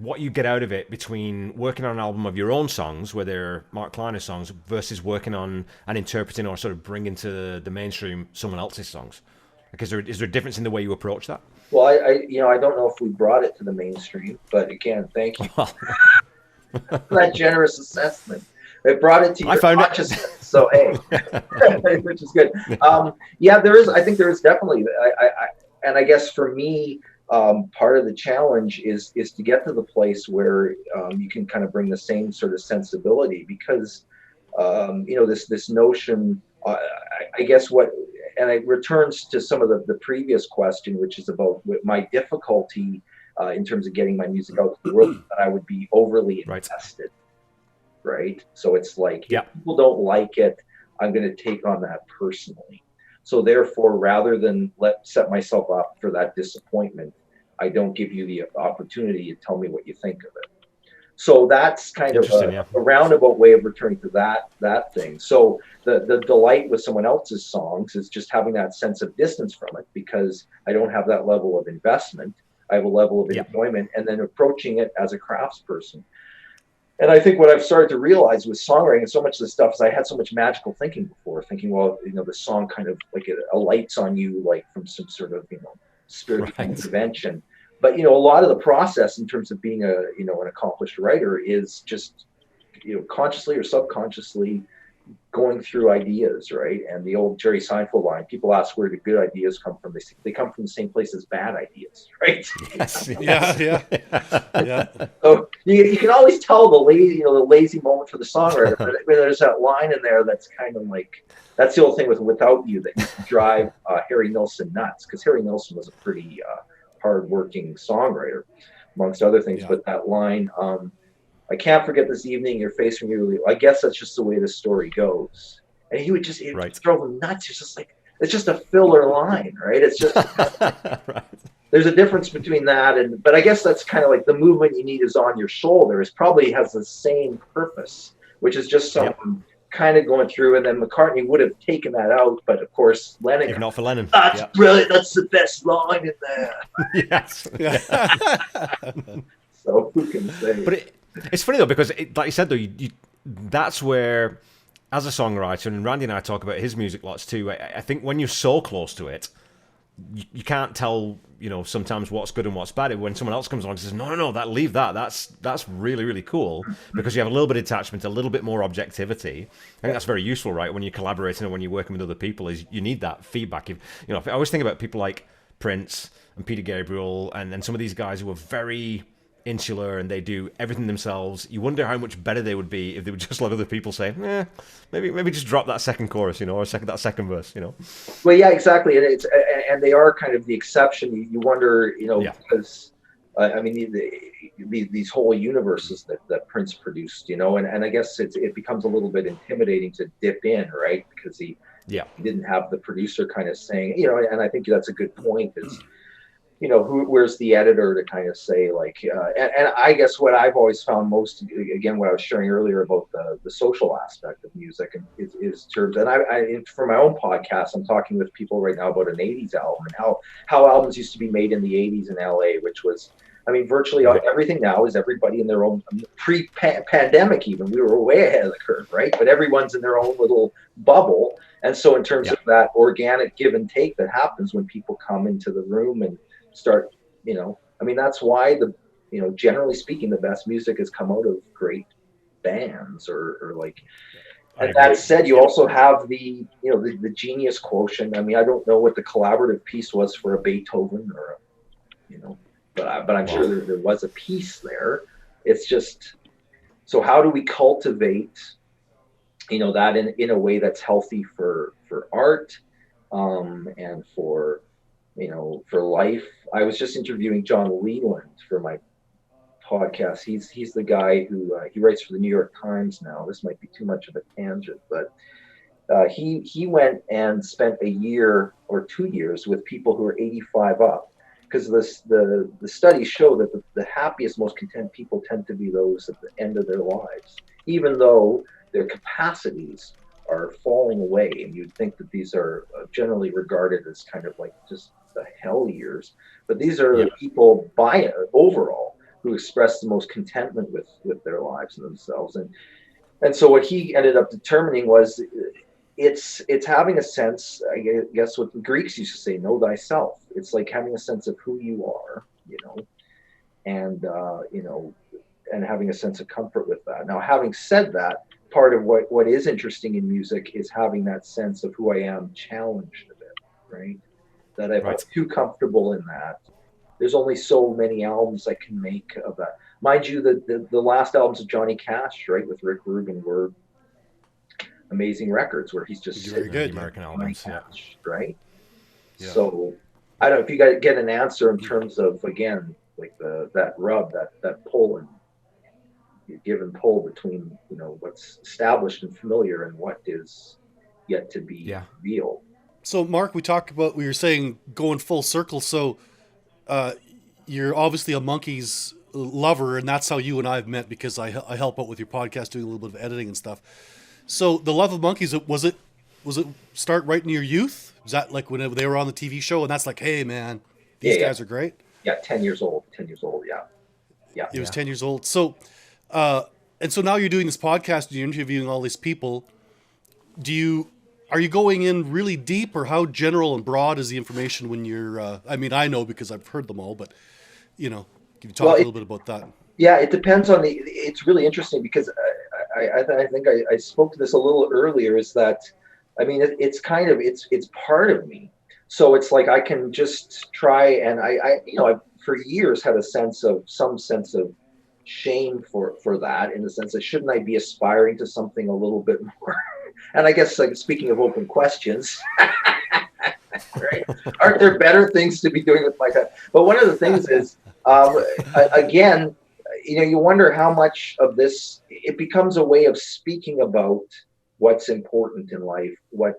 Speaker 1: what you get out of it between working on an album of your own songs, where they're Mark Kleiner songs, versus working on and interpreting or sort of bringing to the mainstream someone else's songs? Like, is there a difference in the way you approach that?
Speaker 2: Well, I don't know if we brought it to the mainstream, but again, thank you for that generous assessment. It brought it to your consciousness, so hey, which is good. I think there is definitely. I guess for me, part of the challenge is to get to the place where you can kind of bring the same sort of sensibility, because this notion, I guess and it returns to some of the previous question, which is about my difficulty in terms of getting my music out to the world, that I would be overly invested, right? So it's like, if people don't like it, I'm going to take on that personally. So therefore, rather than set myself up for that disappointment, I don't give you the opportunity to tell me what you think of it. So that's kind of a roundabout way of returning to that thing. So the delight with someone else's songs is just having that sense of distance from it, because I don't have that level of investment. I have a level of enjoyment, and then approaching it as a craftsperson. And I think what I've started to realize with songwriting, and so much of this stuff, is I had so much magical thinking before, thinking, well, the song kind of like it alights on you, like from some sort of, spiritual intervention. But, a lot of the process in terms of being an accomplished writer is just, consciously or subconsciously going through ideas, right? And the old Jerry Seinfeld line, people ask where do good ideas come from. They come from the same place as bad ideas, right?
Speaker 1: Yes.
Speaker 3: Yeah.
Speaker 2: So you can always tell the lazy moment for the songwriter. But there's that line in there that's kind of like, that's the old thing with Without You, that you can drive Harry Nilsson nuts, because Harry Nilsson was a pretty hard-working songwriter, amongst other things. But that line, I can't forget this evening, your face from you. I guess that's just the way the story goes. And he would just drove him nuts. It's just like, it's just a filler line, right? It's just there's a difference between that but I guess that's kind of like the movement you need is on your shoulder. It probably has the same purpose, which is just someone kind of going through. And then McCartney would have taken that out, but of course Lennon.
Speaker 1: If not for Lennon,
Speaker 2: that's brilliant. That's the best line in there.
Speaker 1: Yes.
Speaker 2: So who can say?
Speaker 1: But it's funny though, because like you said though, that's where, as a songwriter, and Randy and I talk about his music lots too. I think when you're so close to it, you can't tell, sometimes what's good and what's bad. When someone else comes along and says, no, leave that. That's really, really cool, because you have a little bit of attachment, a little bit more objectivity. I think that's very useful, right? When you're collaborating and when you're working with other people, is you need that feedback. I always think about people like Prince and Peter Gabriel and some of these guys who are very insular and they do everything themselves. You wonder how much better they would be if they would just let other people say, maybe just drop that second chorus, or that second verse,
Speaker 2: Well, yeah, exactly. And they are kind of the exception. You wonder, because these whole universes that Prince produced, and I guess it becomes a little bit intimidating to dip in, right? Because he didn't have the producer kind of saying, and I think that's a good point is, where's the editor to kind of say like, and I guess what I've always found most, again, what I was sharing earlier about the social aspect of music is terms, and I for my own podcast, I'm talking with people right now about an 80s album and how albums used to be made in the 80s in LA, which was, virtually everything now is everybody in their own, pre-pandemic even, we were way ahead of the curve, right? But everyone's in their own little bubble. And so in terms of that organic give and take that happens when people come into the room and start, that's why generally speaking, the best music has come out of great bands or like, and that said, you also have the genius quotient. I don't know what the collaborative piece was for a Beethoven or but I'm sure there was a piece there. It's just, so how do we cultivate, that in a way that's healthy for art, and for life. I was just interviewing John Leland for my podcast. He's the guy who he writes for the New York Times now. This might be too much of a tangent, but he went and spent a year or 2 years with people who are 85 up, because the studies show that the happiest, most content people tend to be those at the end of their lives, even though their capacities are falling away. And you'd think that these are generally regarded as kind of like just the hell years, but these are the people overall who express the most contentment with their lives and themselves. And so what he ended up determining was it's having a sense, I guess what the Greeks used to say, know thyself. It's like having a sense of who you are, and and having a sense of comfort with that. Now, having said that, part of what is interesting in music is having that sense of who I am challenged a bit, right? That if I'm too comfortable in that, there's only so many albums I can make of that. Mind you, the last albums of Johnny Cash, right, with Rick Rubin, were amazing records where he's just
Speaker 3: Very good.
Speaker 1: The American albums,
Speaker 2: Cash, right?
Speaker 3: Yeah.
Speaker 2: So I don't know if you guys get an answer in terms of, again, like that rub, that pull and give and pull between, you know, what's established and familiar and what is yet to be real.
Speaker 3: So Mark, we were saying going full circle. So you're obviously a Monkees lover, and that's how you and I have met, because I help out with your podcast, doing a little bit of editing and stuff. So the love of Monkees, was it start right in your youth? Was that like when they were on the TV show and that's like, hey man, these guys are great?
Speaker 2: Yeah, 10 years old, yeah.
Speaker 3: He was 10 years old. So, and so now you're doing this podcast, you're interviewing all these people. Are you going in really deep, or how general and broad is the information when you're, I mean, I know because I've heard them all, but, you know, can you talk a little bit about that?
Speaker 2: Yeah, it depends on it's really interesting because I think I spoke to this a little earlier, is that, I mean, it's kind of, it's part of me. So it's like, I can just try, and I you know, I've for years had some sense of shame for that, in the sense that shouldn't I be aspiring to something a little bit more? And I guess, like, speaking of open questions, right? Aren't there better things to be doing with my time? But one of the things is, again, you know, you wonder how much of this, it becomes a way of speaking about what's important in life, what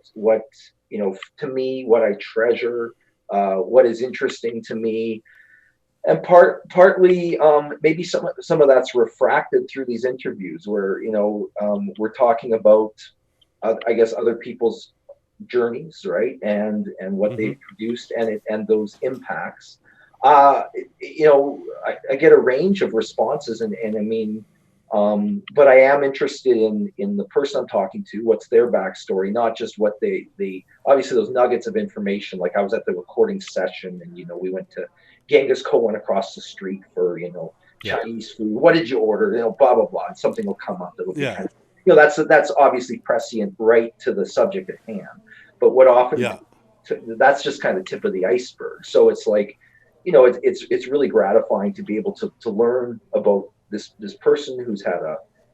Speaker 2: you know, to me, what I treasure, what is interesting to me. And partly, maybe some of that's refracted through these interviews where, you know, we're talking about, I guess, other people's journeys, right, and what they've produced and those impacts. You know, I get a range of responses, and I mean, but I am interested in the person I'm talking to, what's their backstory, not just what they obviously those nuggets of information. Like, I was at the recording session, and, you know, we went to Genghis Khan across the street for, you know, Chinese food. What did you order? You know, blah blah blah. And something will come up that'll be kind of, you know, that's obviously prescient right to the subject at hand. But what often that's just kind of the tip of the iceberg. So it's like, you know, it's really gratifying to be able to learn about this person who's had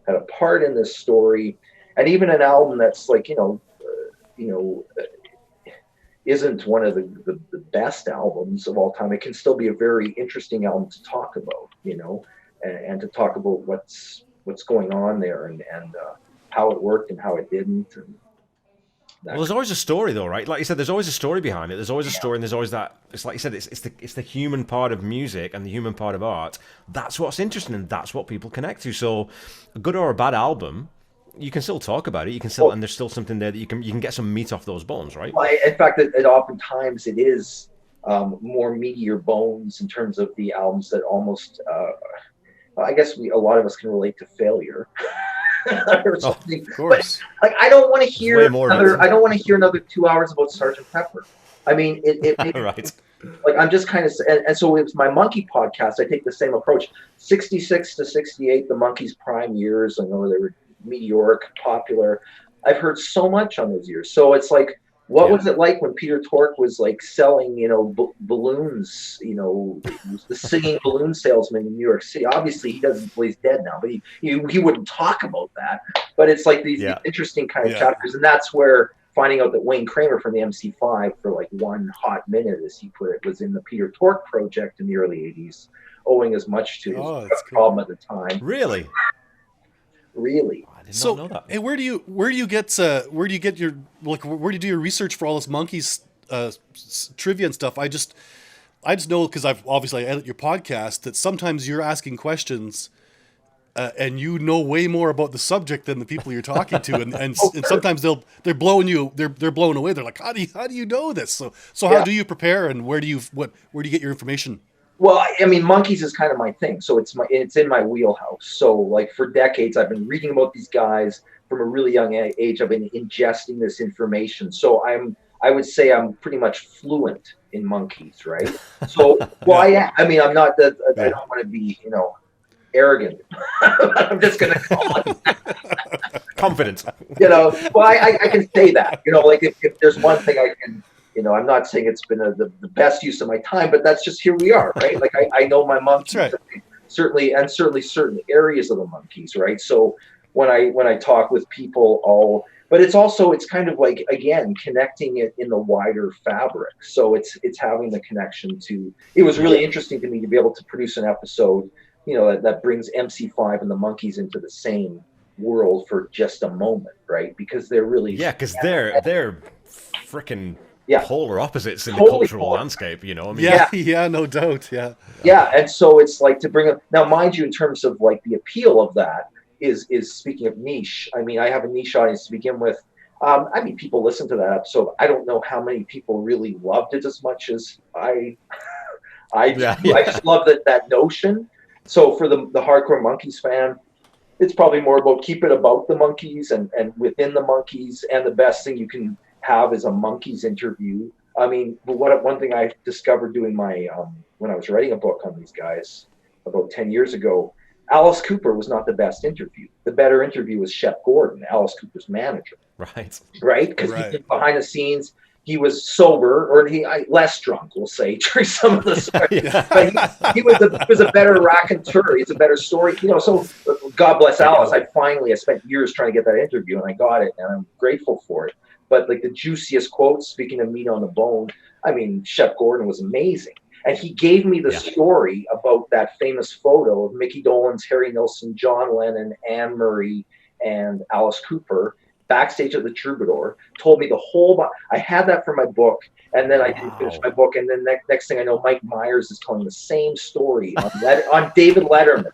Speaker 2: a part in this story, and even an album that's like, you know, isn't one of the best albums of all time. It can still be a very interesting album to talk about, you know, and to talk about what's going on there, and how it worked and how it didn't. And
Speaker 1: well, there's always a story, though, right? Like you said, there's always a story behind it. There's always a story, and there's always that. It's like you said, it's the human part of music and the human part of art. That's what's interesting, and that's what people connect to. So, a good or a bad album, you can still talk about it. You can still, and there's still something there that you can get some meat off those bones, right?
Speaker 2: Well, in fact, it oftentimes it is more meatier bones in terms of the albums that almost. I guess a lot of us can relate to failure. Or something.
Speaker 3: Of course.
Speaker 2: But, like, I don't want to hear another 2 hours about Sgt. Pepper. I mean, it
Speaker 1: right.
Speaker 2: Like, I'm just kind of, and so it's my Monkee podcast. I take the same approach. 66 to 68, the Monkees' prime years. I know they were meteoric, popular. I've heard so much on those years. So it's like, what was it like when Peter Tork was like selling, you know, balloons, you know, the singing balloon salesman in New York City? Obviously, he's dead now, but he wouldn't talk about that. But it's like these interesting kind of chapters, and that's where finding out that Wayne Kramer from the MC5 for like one hot minute, as he put it, was in the Peter Tork project in the early 80s, owing as much to his problem at the time.
Speaker 1: Really?
Speaker 2: Really.
Speaker 1: I did not know that.
Speaker 3: And where do you get your, like, where do you do your research for all this Monkees trivia and stuff? I just know, because I edit your podcast, that sometimes you're asking questions and you know way more about the subject than the people you're talking to, and sometimes they're blowing away. They're like, how do you know this? So how do you prepare, and where do you get your information?
Speaker 2: Well, I mean, Monkees is kind of my thing, so it's in my wheelhouse. So, like, for decades, I've been reading about these guys from a really young age. I've been ingesting this information, so I would say I'm pretty much fluent in Monkees, right? So, well, I mean, I'm not that. I don't want to be, you know, arrogant. I'm just gonna call it
Speaker 1: confident.
Speaker 2: You know, well, I can say that. You know, like, if there's one thing I can I'm not saying it's been the best use of my time, but that's just here we are, right? Like I know my Monkees,
Speaker 3: right.
Speaker 2: certainly certain areas of the Monkees, right? So when I talk with people, but it's kind of like, again, connecting it in the wider fabric. So it's having the connection to. It was really interesting to me to be able to produce an episode, that brings MC5 and the Monkees into the same world for just a moment, right? Because they're really
Speaker 1: because they're freaking polar opposites in the
Speaker 2: Totally
Speaker 1: cultural landscape. I mean,
Speaker 3: yeah, no doubt, yeah.
Speaker 2: Yeah, and so it's like to bring up now, mind you, in terms of like the appeal of that is speaking of niche. I mean, I have a niche audience to begin with. I mean, people listen to that episode. I don't know how many people really loved it as much as I. I just love that notion. So for the hardcore Monkees fan, it's probably more about keep it about the Monkees and within the Monkees. And the best thing you can have is a Monkees interview. I mean, one thing I discovered doing my when I was writing a book on these guys about 10 years ago, Alice Cooper was not the best interview. The better interview was Shep Gordon, Alice Cooper's manager. Right? Because behind the scenes, he was sober, or less drunk, we'll say, during some of the stories. But he was a better raconteur. He's a better story. So God bless Alice. I spent years trying to get that interview, and I got it, and I'm grateful for it. But like the juiciest quotes, speaking of meat on the bone, I mean, Shep Gordon was amazing. And he gave me the story about that famous photo of Mickey Dolenz, Harry Nilsson, John Lennon, Anne Murray, and Alice Cooper backstage at the Troubadour. Told me the whole. I had that for my book, and then I didn't finish my book. And then next thing I know, Mike Myers is telling the same story on David Letterman,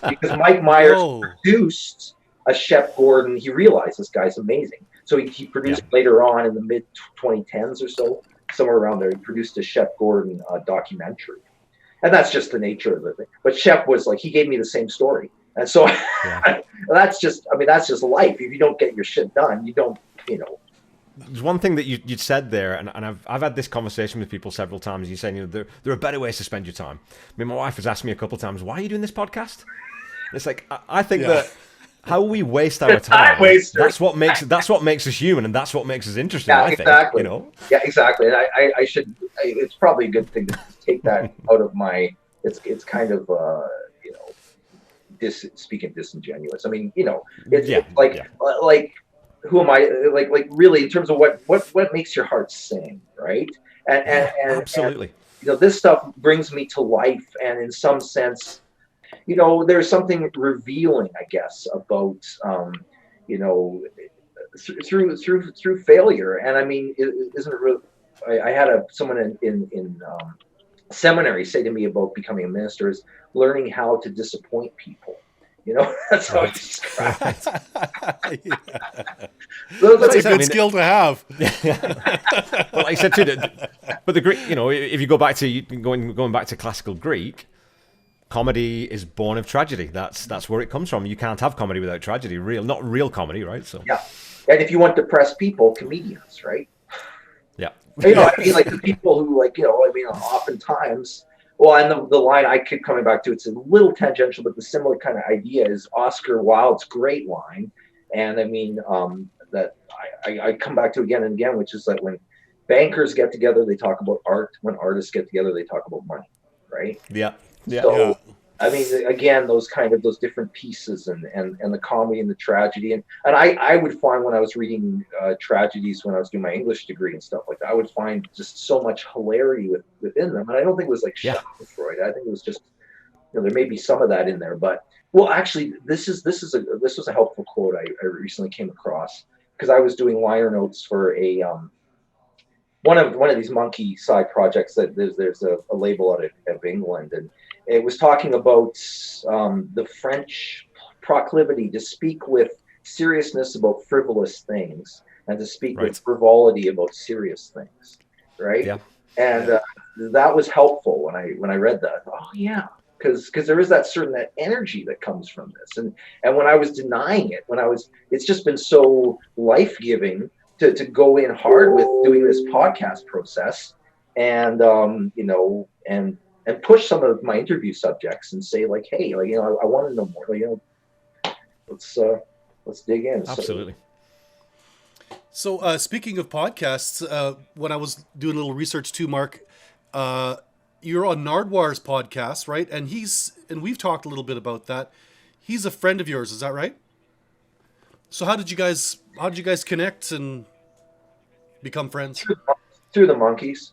Speaker 2: because Mike Myers produced a Shep Gordon. He realized this guy's amazing, so he produced later on in the mid 2010s or so. Somewhere around there, he produced a Shep Gordon documentary, and that's just the nature of the thing. But Shep was like, he gave me the same story, and so that's just life. If you don't get your shit done, you don't.
Speaker 1: There's one thing that you said there, and I've had this conversation with people several times. You're saying there are better ways to spend your time. I mean, my wife has asked me a couple of times, why are you doing this podcast? And it's like I think that. How we waste our time. That's what makes us human, and that's what makes us interesting. I think.
Speaker 2: Yeah, exactly. And I should. It's probably a good thing to take that out of my. It's kind of speaking disingenuous. I mean, it's like who am I? Like really, in terms of what makes your heart sing, right? And
Speaker 1: absolutely.
Speaker 2: And, this stuff brings me to life, and in some sense. There's something revealing, I guess, about through failure. And I mean, isn't it really? I had someone in seminary say to me about becoming a minister is learning how to disappoint people. That's how it's described.
Speaker 3: That's a good skill to have.
Speaker 1: Well, like I said too, but the Greek, if you go back to going back to classical Greek. Comedy is born of tragedy. That's where it comes from. You can't have comedy without tragedy. Not real comedy, right? So
Speaker 2: and if you want depressed people, comedians, right?
Speaker 1: Yeah.
Speaker 2: I mean, like the people who oftentimes. Well, and the line I keep coming back to, it's a little tangential, but the similar kind of idea is Oscar Wilde's great line, and I mean that I come back to again and again, which is that when bankers get together, they talk about art. When artists get together, they talk about money, right?
Speaker 1: Yeah. Yeah.
Speaker 2: So, I mean, again, those different pieces and the comedy and the tragedy. And I would find when I was reading tragedies, when I was doing my English degree and stuff like that, I would find just so much hilarity within them. And I don't think it was like Schadenfreude. I think it was just, there may be some of that in there. But, well, actually, this was a helpful quote I recently came across because I was doing liner notes for a one of these monkey side projects that there's a label out of England, and it was talking about the French proclivity to speak with seriousness about frivolous things and to speak with frivolity about serious things, right? Yeah. And that was helpful when I read that. Oh yeah, because there is that energy that comes from this, and when I was denying it, it's just been so life-giving to go in hard with doing this podcast process, and and push some of my interview subjects and say like, hey, I want to know more. Let's dig in.
Speaker 1: Absolutely.
Speaker 3: So speaking of podcasts, when I was doing a little research too, Mark, you're on Nardwuar's podcast, right? And we've talked a little bit about that. He's a friend of yours, is that right? So how did you guys connect and become friends?
Speaker 2: Through the Monkees.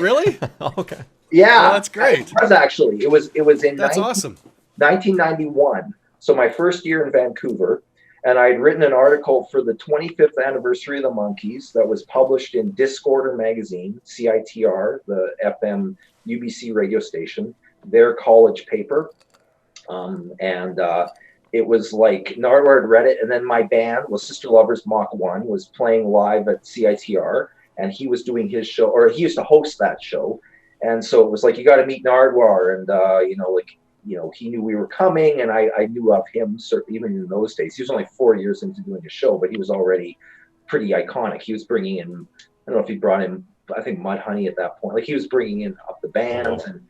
Speaker 3: Really?
Speaker 1: Okay.
Speaker 2: Yeah,
Speaker 3: Oh, that's great.
Speaker 2: It was actually. It was in
Speaker 3: That's awesome.
Speaker 2: 1991. So my first year in Vancouver, and I had written an article for the 25th anniversary of the Monkees that was published in Discorder magazine, CITR, the FM UBC radio station, their college paper. And it was like Nardwuar had read it, and then my band was Sister Lovers Mach 1 was playing live at CITR, and he was doing his show, or he used to host that show. And so it was like, you got to meet Nardwuar, and he knew we were coming, and I knew of him even in those days. He was only 4 years into doing a show, but he was already pretty iconic. He was bringing in, I don't know if he brought in, I think Mudhoney at that point. Like, he was bringing in up the bands, and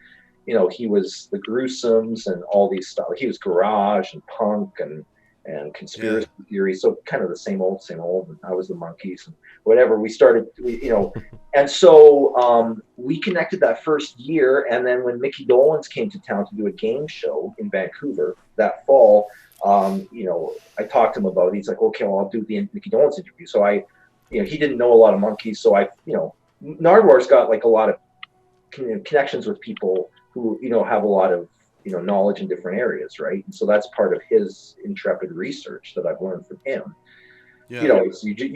Speaker 2: he was the Gruesomes and all these stuff. He was garage and punk and conspiracy theory. So kind of the same old. And I was the Monkees and whatever. We started, and so we connected that first year. And then when Mickey Dolenz came to town to do a game show in Vancouver that fall, I talked to him about it. He's like, okay, well, I'll do the Mickey Dolenz interview. So he didn't know a lot of Monkees. So Nardwuar's got like a lot of connections with people who have a lot of knowledge in different areas, right? And so that's part of his intrepid research that I've learned from him. You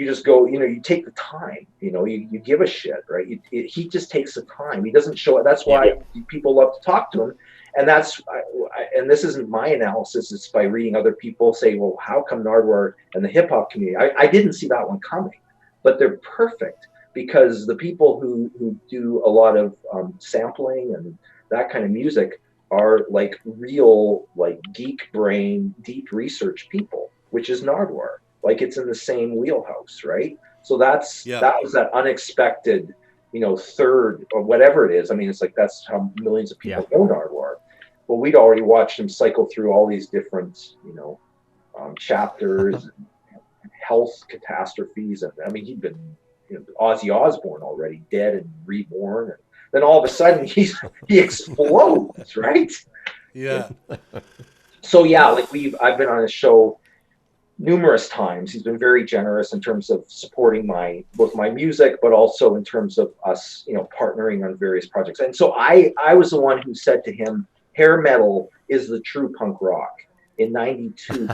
Speaker 2: just go, you take the time, you give a shit, right? He just takes the time. He doesn't show it. That's why people love to talk to him. And and this isn't my analysis. It's by reading other people say, well, how come Nardwuar and the hip hop community? I didn't see that one coming, but they're perfect because the people who do a lot of sampling and that kind of music are like real, like geek brain, deep research people, which is Nardwuar. Like, it's in the same wheelhouse, right? So that was that unexpected, third or whatever it is. I mean, it's like, that's how millions of people know Nardwuar. Well, we'd already watched him cycle through all these different, chapters, and health catastrophes. And I mean, he'd been, Ozzy Osbourne already dead and reborn. And then all of a sudden he explodes, right?
Speaker 3: Yeah.
Speaker 2: So I've been on his show numerous times. He's been very generous in terms of supporting both my music, but also in terms of us, partnering on various projects. And so I was the one who said to him, hair metal is the true punk rock. In 92,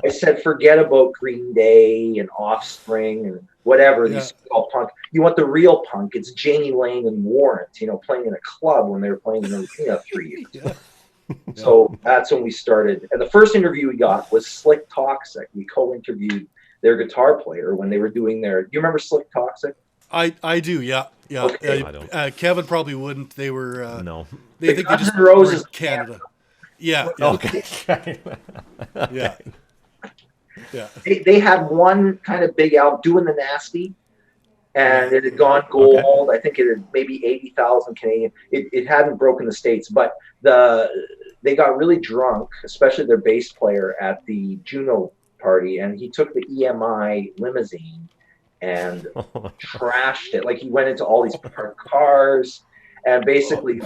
Speaker 2: I said, forget about Green Day and Offspring and whatever these all punk. You want the real punk? It's Janie Lane and Warrant, playing in a club when they were playing in Arena 3 years. So that's when we started. And the first interview we got was Slick Toxic. We co-interviewed their guitar player when they were doing their. Do you remember Slick Toxic?
Speaker 3: I do, yeah.
Speaker 1: Okay. I don't.
Speaker 3: Kevin probably wouldn't. They were
Speaker 1: no.
Speaker 3: They think they
Speaker 2: Guns
Speaker 3: just
Speaker 2: N' Roses
Speaker 3: were in Canada. Yeah.
Speaker 1: Okay.
Speaker 3: Yeah. Yeah.
Speaker 2: They had one kind of big album, Doing the Nasty, and it had gone gold. Okay. I think it had maybe 80,000 Canadian. It hadn't broken the States, but they got really drunk, especially their bass player at the Juno party, and he took the EMI limousine and trashed it. Like, he went into all these parked cars, and basically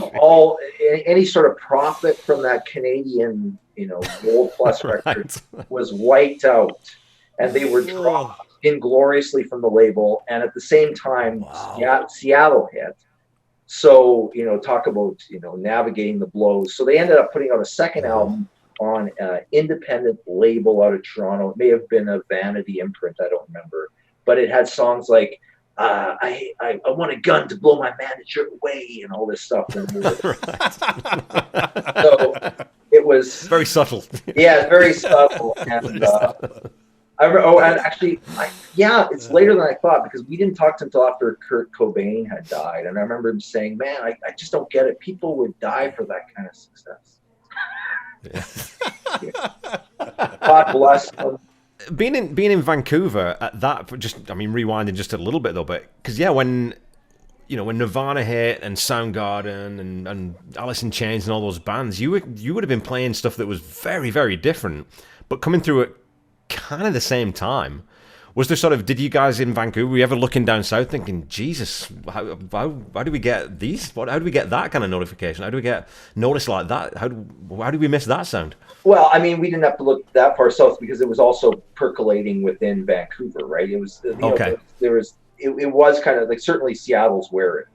Speaker 2: any sort of profit from that Canadian, Gold Plus record was wiped out, and they were dropped ingloriously from the label. And at the same time, Seattle hit. So, talk about, navigating the blows. So they ended up putting out a second album on an independent label out of Toronto. It may have been a Vanity imprint, I don't remember. But it had songs like, I want a gun to blow my manager away and all this stuff. So it was
Speaker 1: very subtle.
Speaker 2: Yeah, very subtle. And it's later than I thought, because we didn't talk to him until after Kurt Cobain had died. And I remember him saying, man, I just don't get it. People would die for that kind of success. God bless them.
Speaker 1: Being in Vancouver at that, rewinding just a little bit though, but because when Nirvana hit and Soundgarden and Alice in Chains and all those bands, you would have been playing stuff that was very, very different, but coming through at kind of the same time. Was there sort of, did you guys in Vancouver, were you ever looking down south thinking, Jesus, how do we get these? How do we get that kind of notification? How do we get notice like that? How do we miss that sound?
Speaker 2: Well, I mean, we didn't have to look that far south because it was also percolating within Vancouver, right? It was,
Speaker 1: Okay.
Speaker 2: It was kind of like, certainly Seattle's where it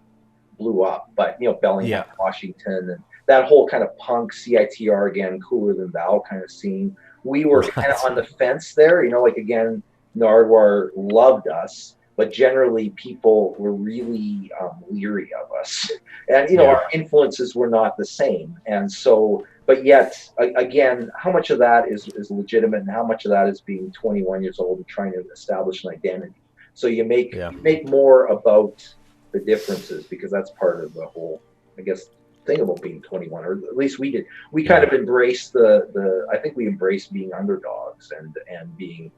Speaker 2: blew up, but, Bellingham, Washington, and that whole kind of punk CITR, again, cooler than thou kind of scene. We were kind of on the fence there, like, again, Nardwuar loved us, but generally people were really leery of us. And, our influences were not the same. And so, but yet, again, how much of that is legitimate and how much of that is being 21 years old and trying to establish an identity? So you make more about the differences because that's part of the whole, I guess, thing about being 21, or at least we did. We kind of embraced I think we embraced being underdogs and being,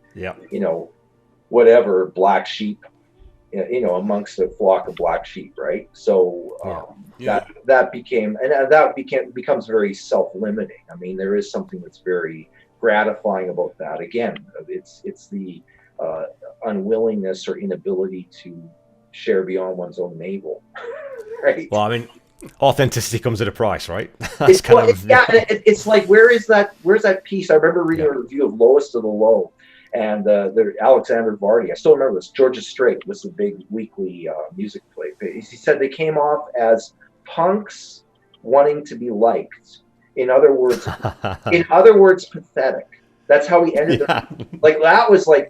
Speaker 2: whatever, black sheep, amongst a flock of black sheep, right? So that becomes very self-limiting. I mean, there is something that's very gratifying about that. Again, it's the unwillingness or inability to share beyond one's own navel, right?
Speaker 1: Well, I mean, authenticity comes at a price, right?
Speaker 2: It's like, where's that piece? I remember reading a review of Lowest of the Low, and Alexander Vardy, I still remember this, Georgia Strait was the big weekly music play. He said they came off as punks wanting to be liked. In other words, pathetic. That's how he ended up. Like that was like,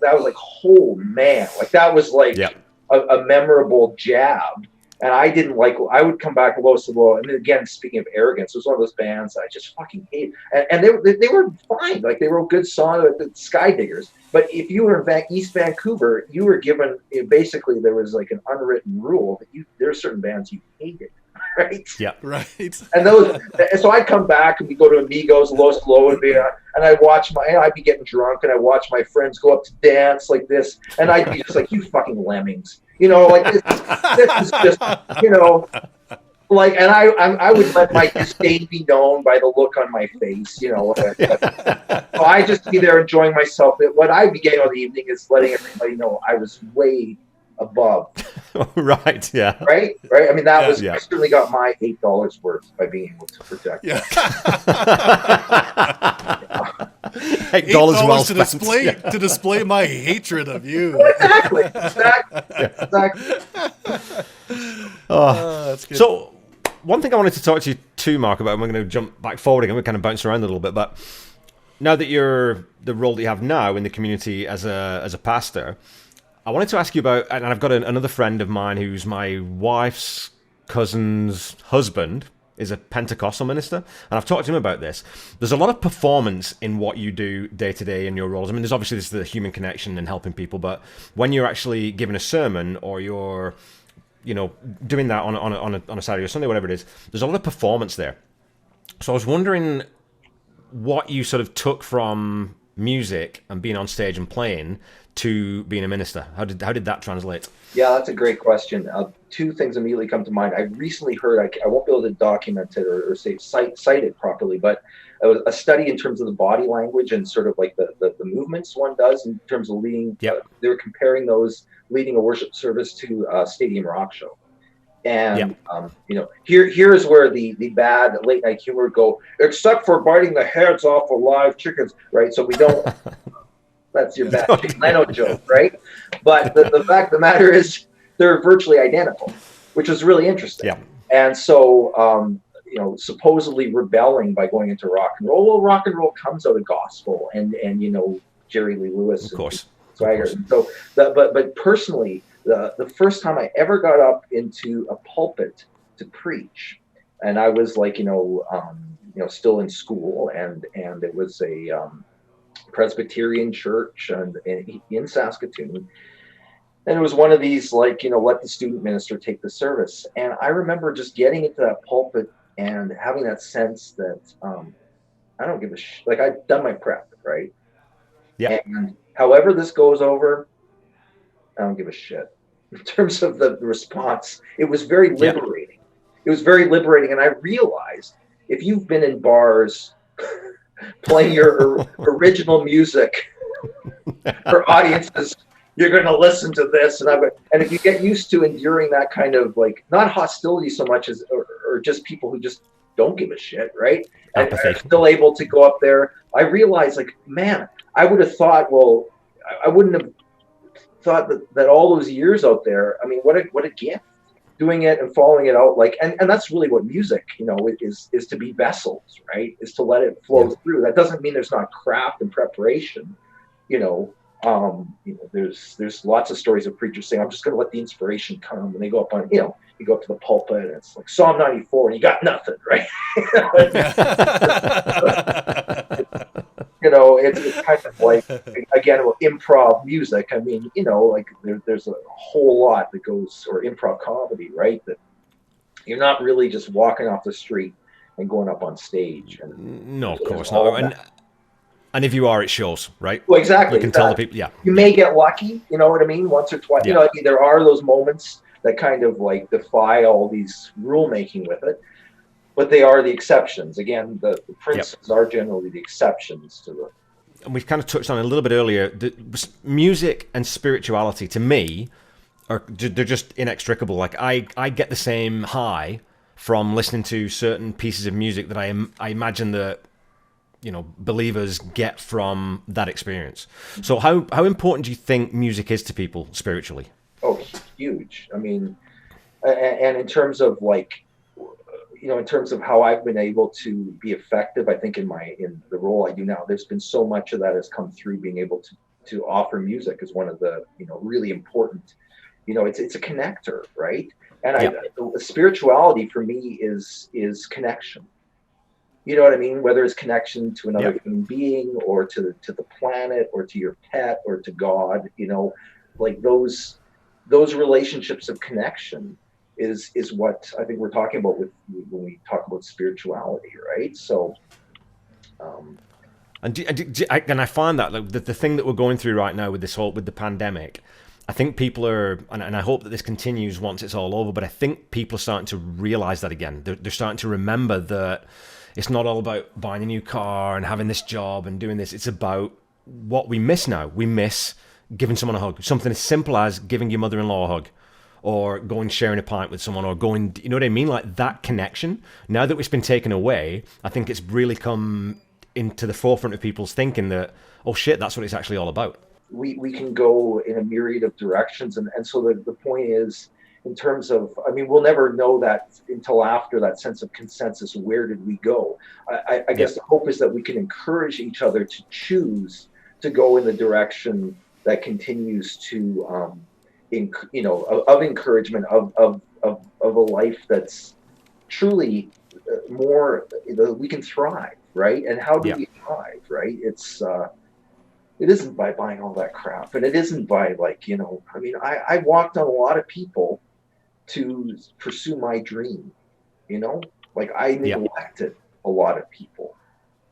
Speaker 2: oh man, like that was like a memorable jab. And I didn't like, I would come back Lowest of the Low. I mean, again, speaking of arrogance, it was one of those bands I just fucking hate. And they were fine. Like, they wrote good songs, the Sky Diggers. But if you were in East Vancouver, you were given, basically, there was like an unwritten rule that there are certain bands you hated. Right?
Speaker 1: Yeah.
Speaker 3: Right.
Speaker 2: And so I'd come back and we go to Amigos, Lowest of the Low, and I'd watch I'd be getting drunk and I'd watch my friends go up to dance like this. And I'd be just like, you fucking lemmings. Like this is just, like, and I would let my disdain be known by the look on my face, So I just be there enjoying myself. What I'd be getting on the evening is letting everybody know I was way above.
Speaker 1: Right. Yeah.
Speaker 2: Right. I mean, that was, I certainly got my $8 worth by being able to project that.
Speaker 1: $8 well spent.
Speaker 3: To display my hatred of you.
Speaker 2: Exactly.
Speaker 3: That's good.
Speaker 1: So, one thing I wanted to talk to you too, Mark, about, and we're going to jump back forward again, we're kind of bouncing around a little bit, but now that you're the role that you have now in the community as a pastor, I wanted to ask you about, and I've got another friend of mine who's my wife's cousin's husband, is a Pentecostal minister, and I've talked to him about this. There's a lot of performance in what you do day to day in your roles. I mean, there's obviously the human connection and helping people, but when you're actually giving a sermon or you're, doing that on a Saturday or Sunday, whatever it is, there's a lot of performance there. So I was wondering what you sort of took from music and being on stage and playing to being a minister. How did that translate?
Speaker 2: Yeah, that's a great question. Two things immediately come to mind. I recently heard, I won't be able to document it or cite it properly, but a study in terms of the body language and sort of like the movements one does in terms of leading.
Speaker 1: Yep.
Speaker 2: They were comparing those leading a worship service to a stadium rock show. And, here's where the bad late night humor would go, except for biting the heads off of live chickens, right? So we don't, that's your bad Leno joke, right? But the fact of the matter is they're virtually identical, which is really interesting.
Speaker 1: Yeah.
Speaker 2: And so, supposedly rebelling by going into rock and roll. Well, rock and roll comes out of gospel and Jerry Lee Lewis.
Speaker 1: Of course.
Speaker 2: Swagger. And so, but personally, the first time I ever got up into a pulpit to preach, and I was like, still in school, and it was a Presbyterian church and in Saskatoon. And it was one of these, like, let the student minister take the service. And I remember just getting into that pulpit and having that sense that I don't give a shit. Like, I've done my prep, right?
Speaker 1: Yeah.
Speaker 2: And however this goes over, I don't give a shit. In terms of the response, it was very liberating. It was very liberating. And I realized if you've been in bars playing your original music for audiences you're going to listen to this. And if you get used to enduring that kind of like, not hostility so much as, or just people who just don't give a shit, right? And are still able to go up there. I realized, like, man, I would have thought, well, I wouldn't have thought that all those years out there, I mean, what a gift. Doing it and following it out, like, and that's really what music, is to be vessels, right? Is to let it flow through. That doesn't mean there's not craft and preparation, there's lots of stories of preachers saying, I'm just going to let the inspiration come. And they go up on, you go up to the pulpit and it's like Psalm 94 and you got nothing, right? It's kind of like, again, improv music. I mean, like there's a whole lot that goes, or improv comedy, right? That you're not really just walking off the street and going up on stage. And
Speaker 1: no, of course not. And if you are, it shows, right?
Speaker 2: Well, exactly.
Speaker 1: You can tell the people,
Speaker 2: You may get lucky, you know what I mean? Once or twice.
Speaker 1: Yeah.
Speaker 2: There are those moments that kind of like defy all these rule making with it. But they are the exceptions. Again, the princes are generally the exceptions to the.
Speaker 1: And we've kind of touched on it a little bit earlier. The music and spirituality, to me, they're just inextricable. Like I get the same high from listening to certain pieces of music that I imagine that believers get from that experience. So how important do you think music is to people spiritually?
Speaker 2: Oh, huge. I mean, and in terms of like. In terms of how I've been able to be effective, I think in the role I do now, there's been so much of that has come through being able to offer music as one of the, really important, it's a connector, right? And spirituality for me is connection. You know what I mean? Whether it's connection to another human being or to the planet or to your pet or to God, like those relationships of connection is what I think we're talking about when we talk about spirituality, right? So,
Speaker 1: and I find that like the thing that we're going through right now with the pandemic, I think people are, and I hope that this continues once it's all over. But I think people are starting to realize that again. They're starting to remember that it's not all about buying a new car and having this job and doing this. It's about what we miss now. We miss giving someone a hug. Something as simple as giving your mother-in-law a hug. Or going sharing a pint with someone, or going, you know what I mean? Like that connection. Now that it's been taken away, I think it's really come into the forefront of people's thinking that, oh shit, that's what it's actually all about.
Speaker 2: We can go in a myriad of directions. And so the point is, in terms of, I mean, we'll never know that until after that sense of consensus. Where did we go? I guess the hope is that we can encourage each other to choose to go in the direction that continues to, of encouragement of a life that's truly more, we can thrive, right? And how do we thrive, right? It isn't by buying all that crap, and it isn't by like, I mean, I walked on a lot of people to pursue my dream, like I neglected a lot of people,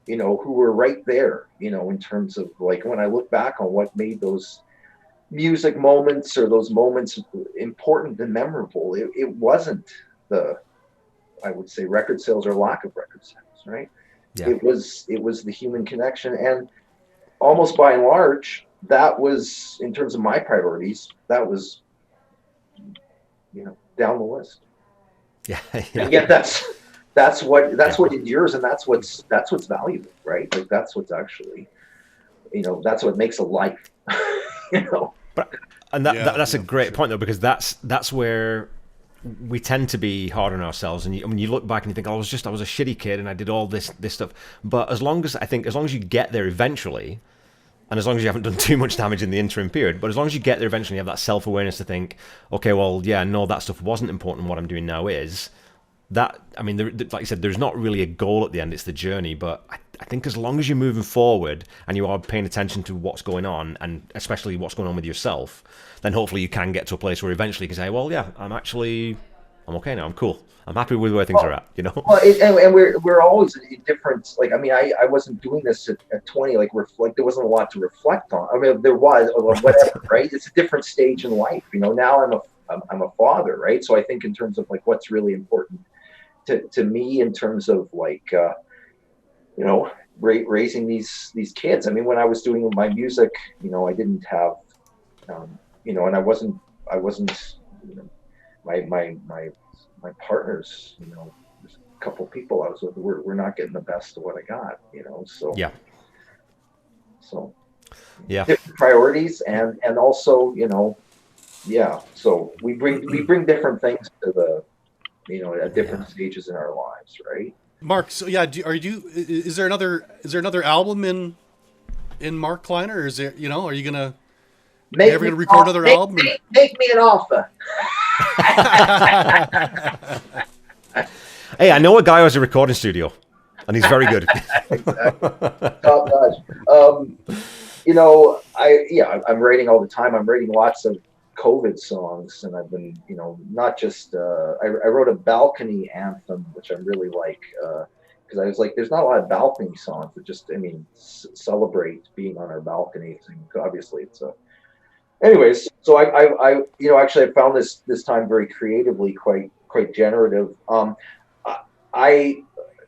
Speaker 2: who were right there, in terms of like, when I look back on what made those music moments or those moments important and memorable, it wasn't I would say record sales or lack of record sales, right? It was the human connection, and almost by and large that was, in terms of my priorities, that was down the list. And yet that's what endures, and that's what's valuable, right? Like that's what's actually, that's what makes a life.
Speaker 1: But that's a great point though, because that's where we tend to be hard on ourselves, and when you look back and you think, I was a shitty kid and I did all this stuff. But as long as you get there eventually, and as long as you haven't done too much damage in the interim period, but as long as you get there eventually, you have that self-awareness to think, okay, well, yeah, no, that stuff wasn't important. What I'm doing now is that. I mean, like you said, there's not really a goal at the end; it's the journey. But I think as long as you're moving forward and you are paying attention to what's going on, and especially what's going on with yourself, then hopefully you can get to a place where eventually you can say, well, yeah, I'm okay now. I'm cool. I'm happy with where things are at,
Speaker 2: Well, and we're always in different, like, I mean, I wasn't doing this at 20, like there wasn't a lot to reflect on. I mean, there was, whatever, right? It's a different stage in life, Now I'm a father, right? So I think in terms of like what's really important to me in terms of like, raising these kids. I mean, when I was doing my music, I didn't have And I wasn't, my partners, there's a couple of people I was with, we're not getting the best of what I got, so,
Speaker 1: Yeah.
Speaker 2: so
Speaker 1: Yeah.
Speaker 2: different priorities and also, yeah. So we bring different things to at different stages in our lives, right?
Speaker 3: Mark, so yeah, is there another album in Mark Kleiner, or is there, are you ever gonna record another album?
Speaker 2: Make me an offer.
Speaker 1: Hey, I know a guy who has a recording studio, and he's very good.
Speaker 2: Exactly. Top notch. I'm writing all the time. I'm writing lots of COVID songs, and I've been, not just. I wrote a balcony anthem, which I really like, because I was like, there's not a lot of balcony songs that just, celebrate being on our balcony. Obviously, it's a. Anyways, so actually, I found this time very creatively quite generative. I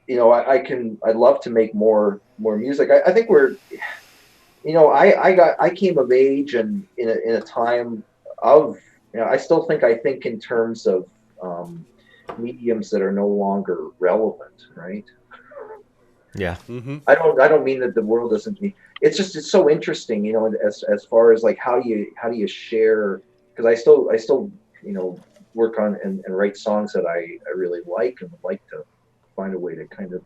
Speaker 2: I'd love to make more music. I think we're, I came of age and in a time of, I still I think in terms of mediums that are no longer relevant, right?
Speaker 1: Yeah.
Speaker 3: Mm-hmm.
Speaker 2: I don't mean that the world doesn't mean, it's so interesting, as far as like how do you share, because I still work on and write songs that I really like and would like to find a way to kind of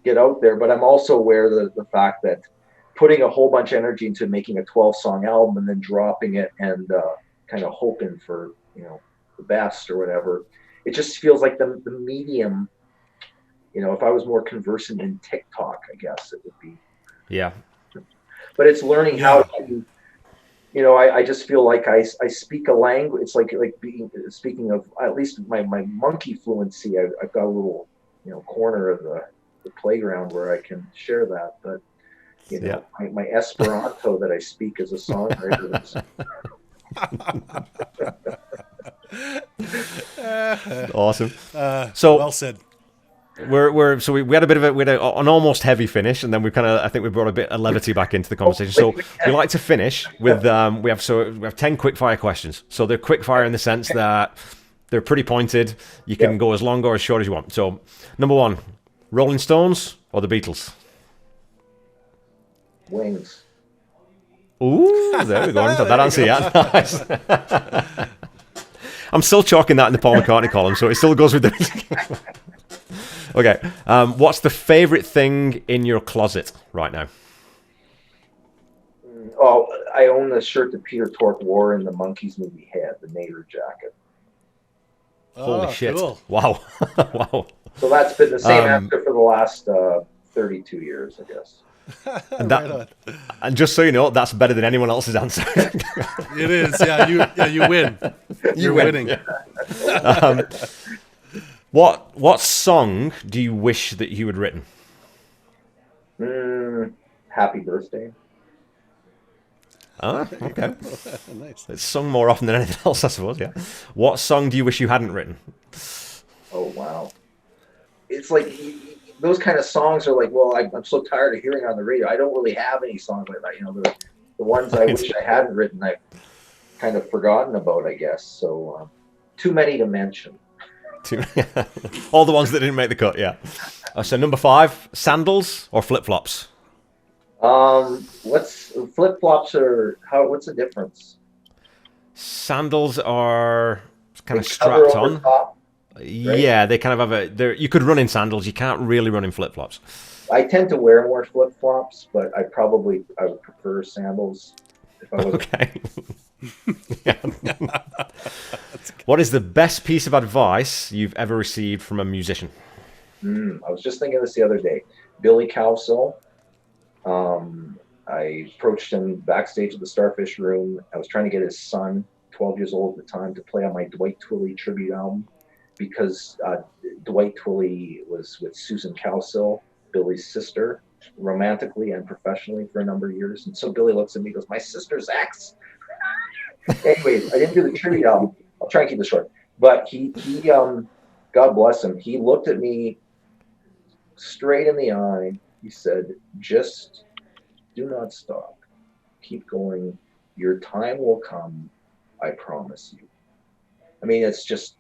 Speaker 2: get out there. But I'm also aware of the fact that putting a whole bunch of energy into making a 12-song album and then dropping it and kind of hoping for the best or whatever, it just feels like the medium. If I was more conversant in TikTok, I guess it would be.
Speaker 1: Yeah.
Speaker 2: But it's learning how to. I just feel like I speak a language. It's like speaking of, at least my monkey fluency. I've got a little corner of the playground where I can share that. But my Esperanto that I speak as a songwriter is
Speaker 1: Awesome. So
Speaker 3: well said.
Speaker 1: We had a bit of an almost heavy finish, and then I think we brought a bit of levity back into the conversation. So we like to finish with we have 10 quick fire questions. So they're quick fire in the sense that they're pretty pointed. You can go as long or as short as you want. So number 1, Rolling Stones or the Beatles?
Speaker 2: Wings.
Speaker 1: Ooh, there we go. That answer, yeah. Nice. I'm still chalking that in the Paul McCartney column, so it still goes with the. Okay. What's the favorite thing in your closet right now?
Speaker 2: Oh, I own the shirt that Peter Tork wore in the Monkees movie Head, the Nader jacket.
Speaker 1: Holy shit.
Speaker 3: Cool.
Speaker 1: Wow. Wow.
Speaker 2: So that's been the same answer for the last 32 years, I guess.
Speaker 1: And just so you know, that's better than anyone else's answer.
Speaker 3: It is. Yeah, you win. You're winning.
Speaker 1: What song do you wish that you had written?
Speaker 2: Happy Birthday.
Speaker 1: Ah, okay.
Speaker 3: Nice.
Speaker 1: It's sung more often than anything else, I suppose, yeah. What song do you wish you hadn't written?
Speaker 2: Oh, wow. It's like those kind of songs are like, well, I'm so tired of hearing on the radio. I don't really have any songs like that. The ones I wish I hadn't written, I've kind of forgotten about, I guess. So too many to mention.
Speaker 1: All the ones that didn't make the cut, yeah. So number 5, sandals or flip-flops?
Speaker 2: What's flip-flops what's the difference?
Speaker 1: Sandals are kind of strapped on.
Speaker 2: Top, right?
Speaker 1: Yeah, they kind of have you could run in sandals, you can't really run in flip-flops.
Speaker 2: I tend to wear more flip-flops, but I would prefer sandals if I was.
Speaker 1: Okay. What is the best piece of advice you've ever received from a musician?
Speaker 2: I was just thinking this the other day. Billy Cowsill. I approached him backstage at the Starfish Room. I was trying to get his son, 12 years old at the time, to play on my Dwight Twilley tribute album because Dwight Twilley was with Susan Cowsill, Billy's sister, romantically and professionally for a number of years. And so Billy looks at me and goes, "My sister's ex." Anyways, I didn't do the tribute album. I'll try and keep it short. But he God bless him, he looked at me straight in the eye. He said, "Just do not stop. Keep going. Your time will come, I promise you. I mean, it's just,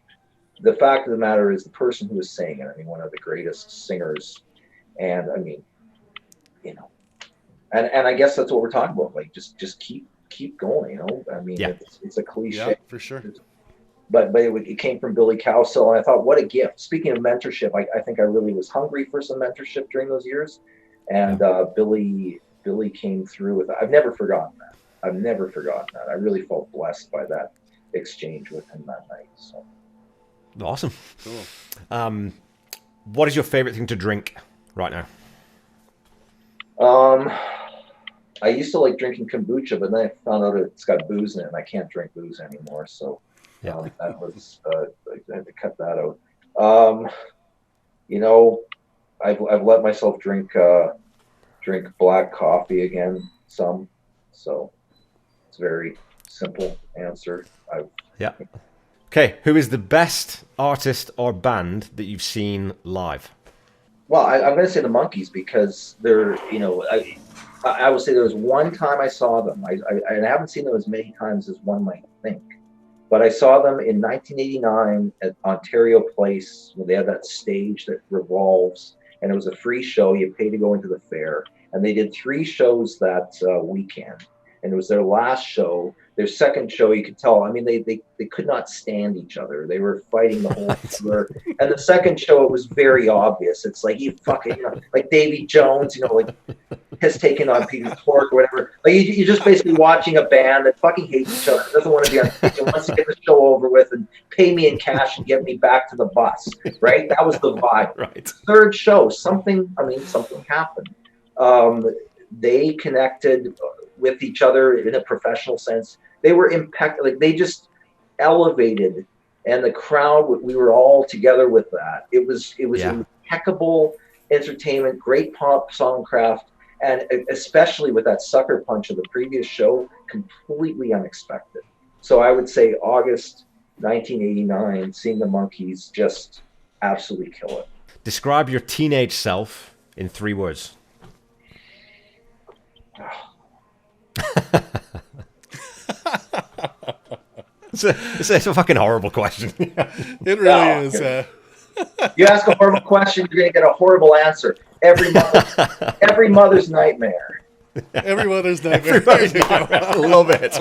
Speaker 2: the fact of the matter is the person who was saying it, I mean, one of the greatest singers. And I mean, you know, and I guess that's what we're talking about. Like, just keep going, you know? I mean, it's a cliche.
Speaker 3: Yeah, for sure.
Speaker 2: But it came from Billy Cowsill, and I thought, what a gift. Speaking of mentorship, I think I really was hungry for some mentorship during those years. And Billy came through with it. I've never forgotten that. I really felt blessed by that exchange with him that night. So
Speaker 1: awesome.
Speaker 3: Cool.
Speaker 1: What is your favorite thing to drink right now?
Speaker 2: I used to like drinking kombucha, but then I found out it's got booze in it, and I can't drink booze anymore. So that was I had to cut that out. You know, I've let myself drink black coffee again some. So it's a very simple answer.
Speaker 1: Okay, who is the best artist or band that you've seen live?
Speaker 2: Well, I'm going to say the Monkees, because they're, you know, I would say there was one time I saw them. I haven't seen them as many times as one might think, but I saw them in 1989 at Ontario Place, when they had that stage that revolves, and it was a free show. You pay to go into the fair, and they did 3 shows that weekend, and it was their last show. Their second show, you could tell, I mean, they could not stand each other. They were fighting the whole tour. And the second show, it was very obvious. It's like, you fucking, you know, like Davy Jones, you know, like has taken on Peter Tork or whatever. Like, you're just basically watching a band that fucking hates each other, doesn't want to be on stage, and wants to get the show over with and pay me in cash and get me back to the bus, right? That was the vibe.
Speaker 1: Right.
Speaker 2: Third show, something happened. They connected with each other in a professional sense. They were impacted, like they just elevated, and the crowd, we were all together with that. It was impeccable entertainment, great pop songcraft, and especially with that sucker punch of the previous show, completely unexpected. So I would say August 1989, seeing the Monkees just absolutely kill it.
Speaker 1: Describe your teenage self in 3 words. It's a fucking horrible question.
Speaker 3: It really is.
Speaker 2: You ask a horrible question, you're going to get a horrible answer. Every mother's nightmare.
Speaker 3: Every mother's nightmare.
Speaker 1: I love it.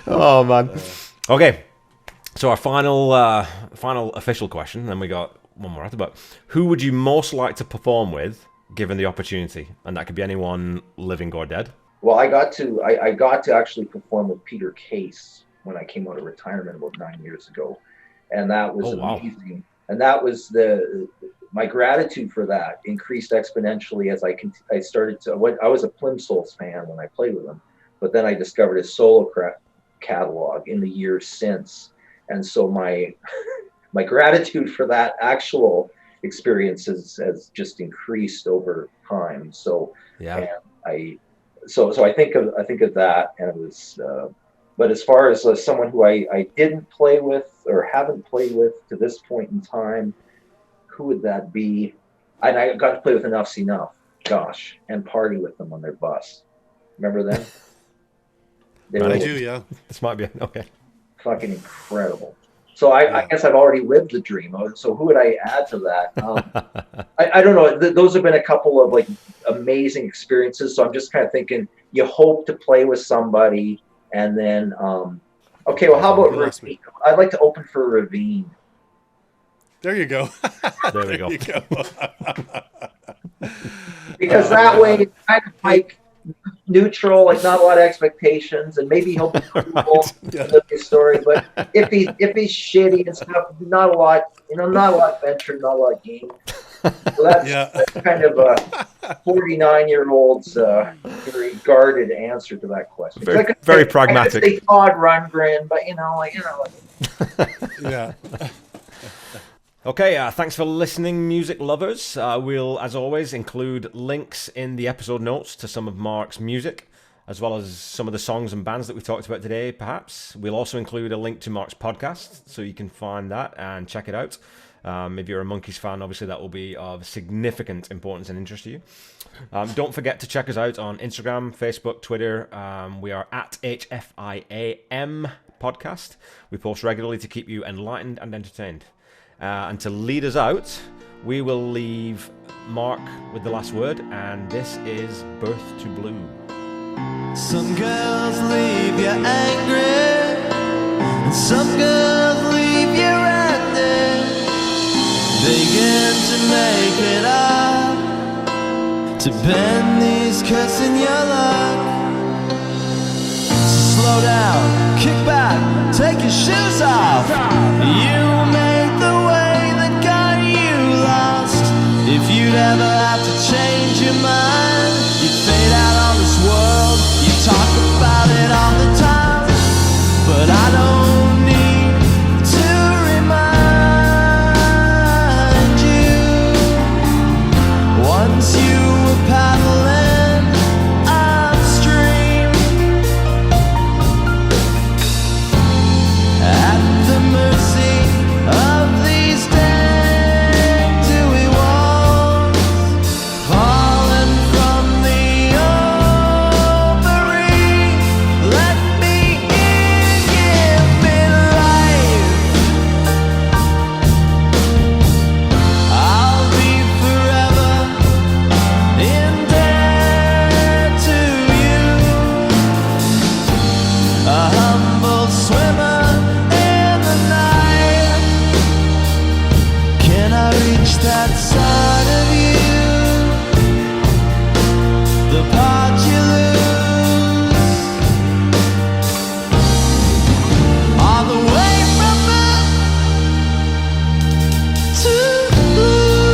Speaker 1: Oh, man. Okay. So our final official question, then we got one more after, but who would you most like to perform with given the opportunity? And that could be anyone living or dead.
Speaker 2: Well, I got to actually perform with Peter Case when I came out of retirement about 9 years ago, and that was amazing. Wow. And that was my gratitude for that increased exponentially as I started to. I was a Plimsolls fan when I played with him, but then I discovered his solo catalog in the years since, and so my my gratitude for that actual experience has just increased over time. So and So I think of that, and it was. But as far as someone who I didn't play with or haven't played with to this point in time, who would that be? And I got to play with Enough's Enough, gosh, and party with them on their bus. Remember them?
Speaker 3: I do, yeah.
Speaker 1: This might be okay.
Speaker 2: Fucking incredible. So I guess I've already lived the dream. So who would I add to that? I don't know. Those have been a couple of like amazing experiences. So I'm just kind of thinking, you hope to play with somebody, and then okay. Well, how about Ravine? I'd like to open for Ravine.
Speaker 3: There you go.
Speaker 1: There we go.
Speaker 2: Because that way, it's kind of like neutral, like not a lot of expectations, and maybe he'll be cool in the story. But if he's shitty and stuff, not a lot ventured, not a lot gained. So that's kind of a 49-year-old's very guarded answer to that question.
Speaker 1: Very pragmatic.
Speaker 2: I could say Todd Rundgren, but
Speaker 3: Yeah.
Speaker 1: Okay, thanks for listening, music lovers. We'll, as always, include links in the episode notes to some of Mark's music, as well as some of the songs and bands that we talked about today, perhaps. We'll also include a link to Mark's podcast, so you can find that and check it out. If you're a Monkees fan, obviously that will be of significant importance and interest to you. Don't forget to check us out on Instagram, Facebook, Twitter. We are at HFIAM Podcast. We post regularly to keep you enlightened and entertained. And to lead us out, we will leave Mark with the last word, and this is Birth to Blue.
Speaker 4: Some girls leave you angry, and some girls leave you randy, begging to make it up, to bend these curves in your luck. So slow down, kick back, take your shoes off. You made the way that got you lost. If you'd ever have to change your mind, you'd fade out on this world. You talk about it all the time, but I don't need to remind you. Once you were paddling upstream, at the mercy of these dead dewy walls, fallen from the ovary. Let me in, give me life. I'll be forever in debt to you, a humble swimmer in the night. Can I reach that side of you, the part you lose, all the way from birth to blue?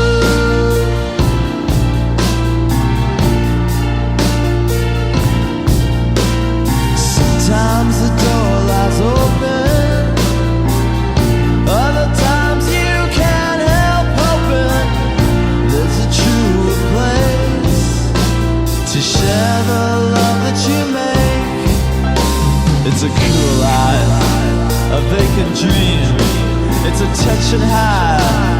Speaker 4: Sometimes the door lies open, other times you can't help hoping there's a truer place to share the love that you make. It's a cool eye, a vacant dream. It's a touch and high,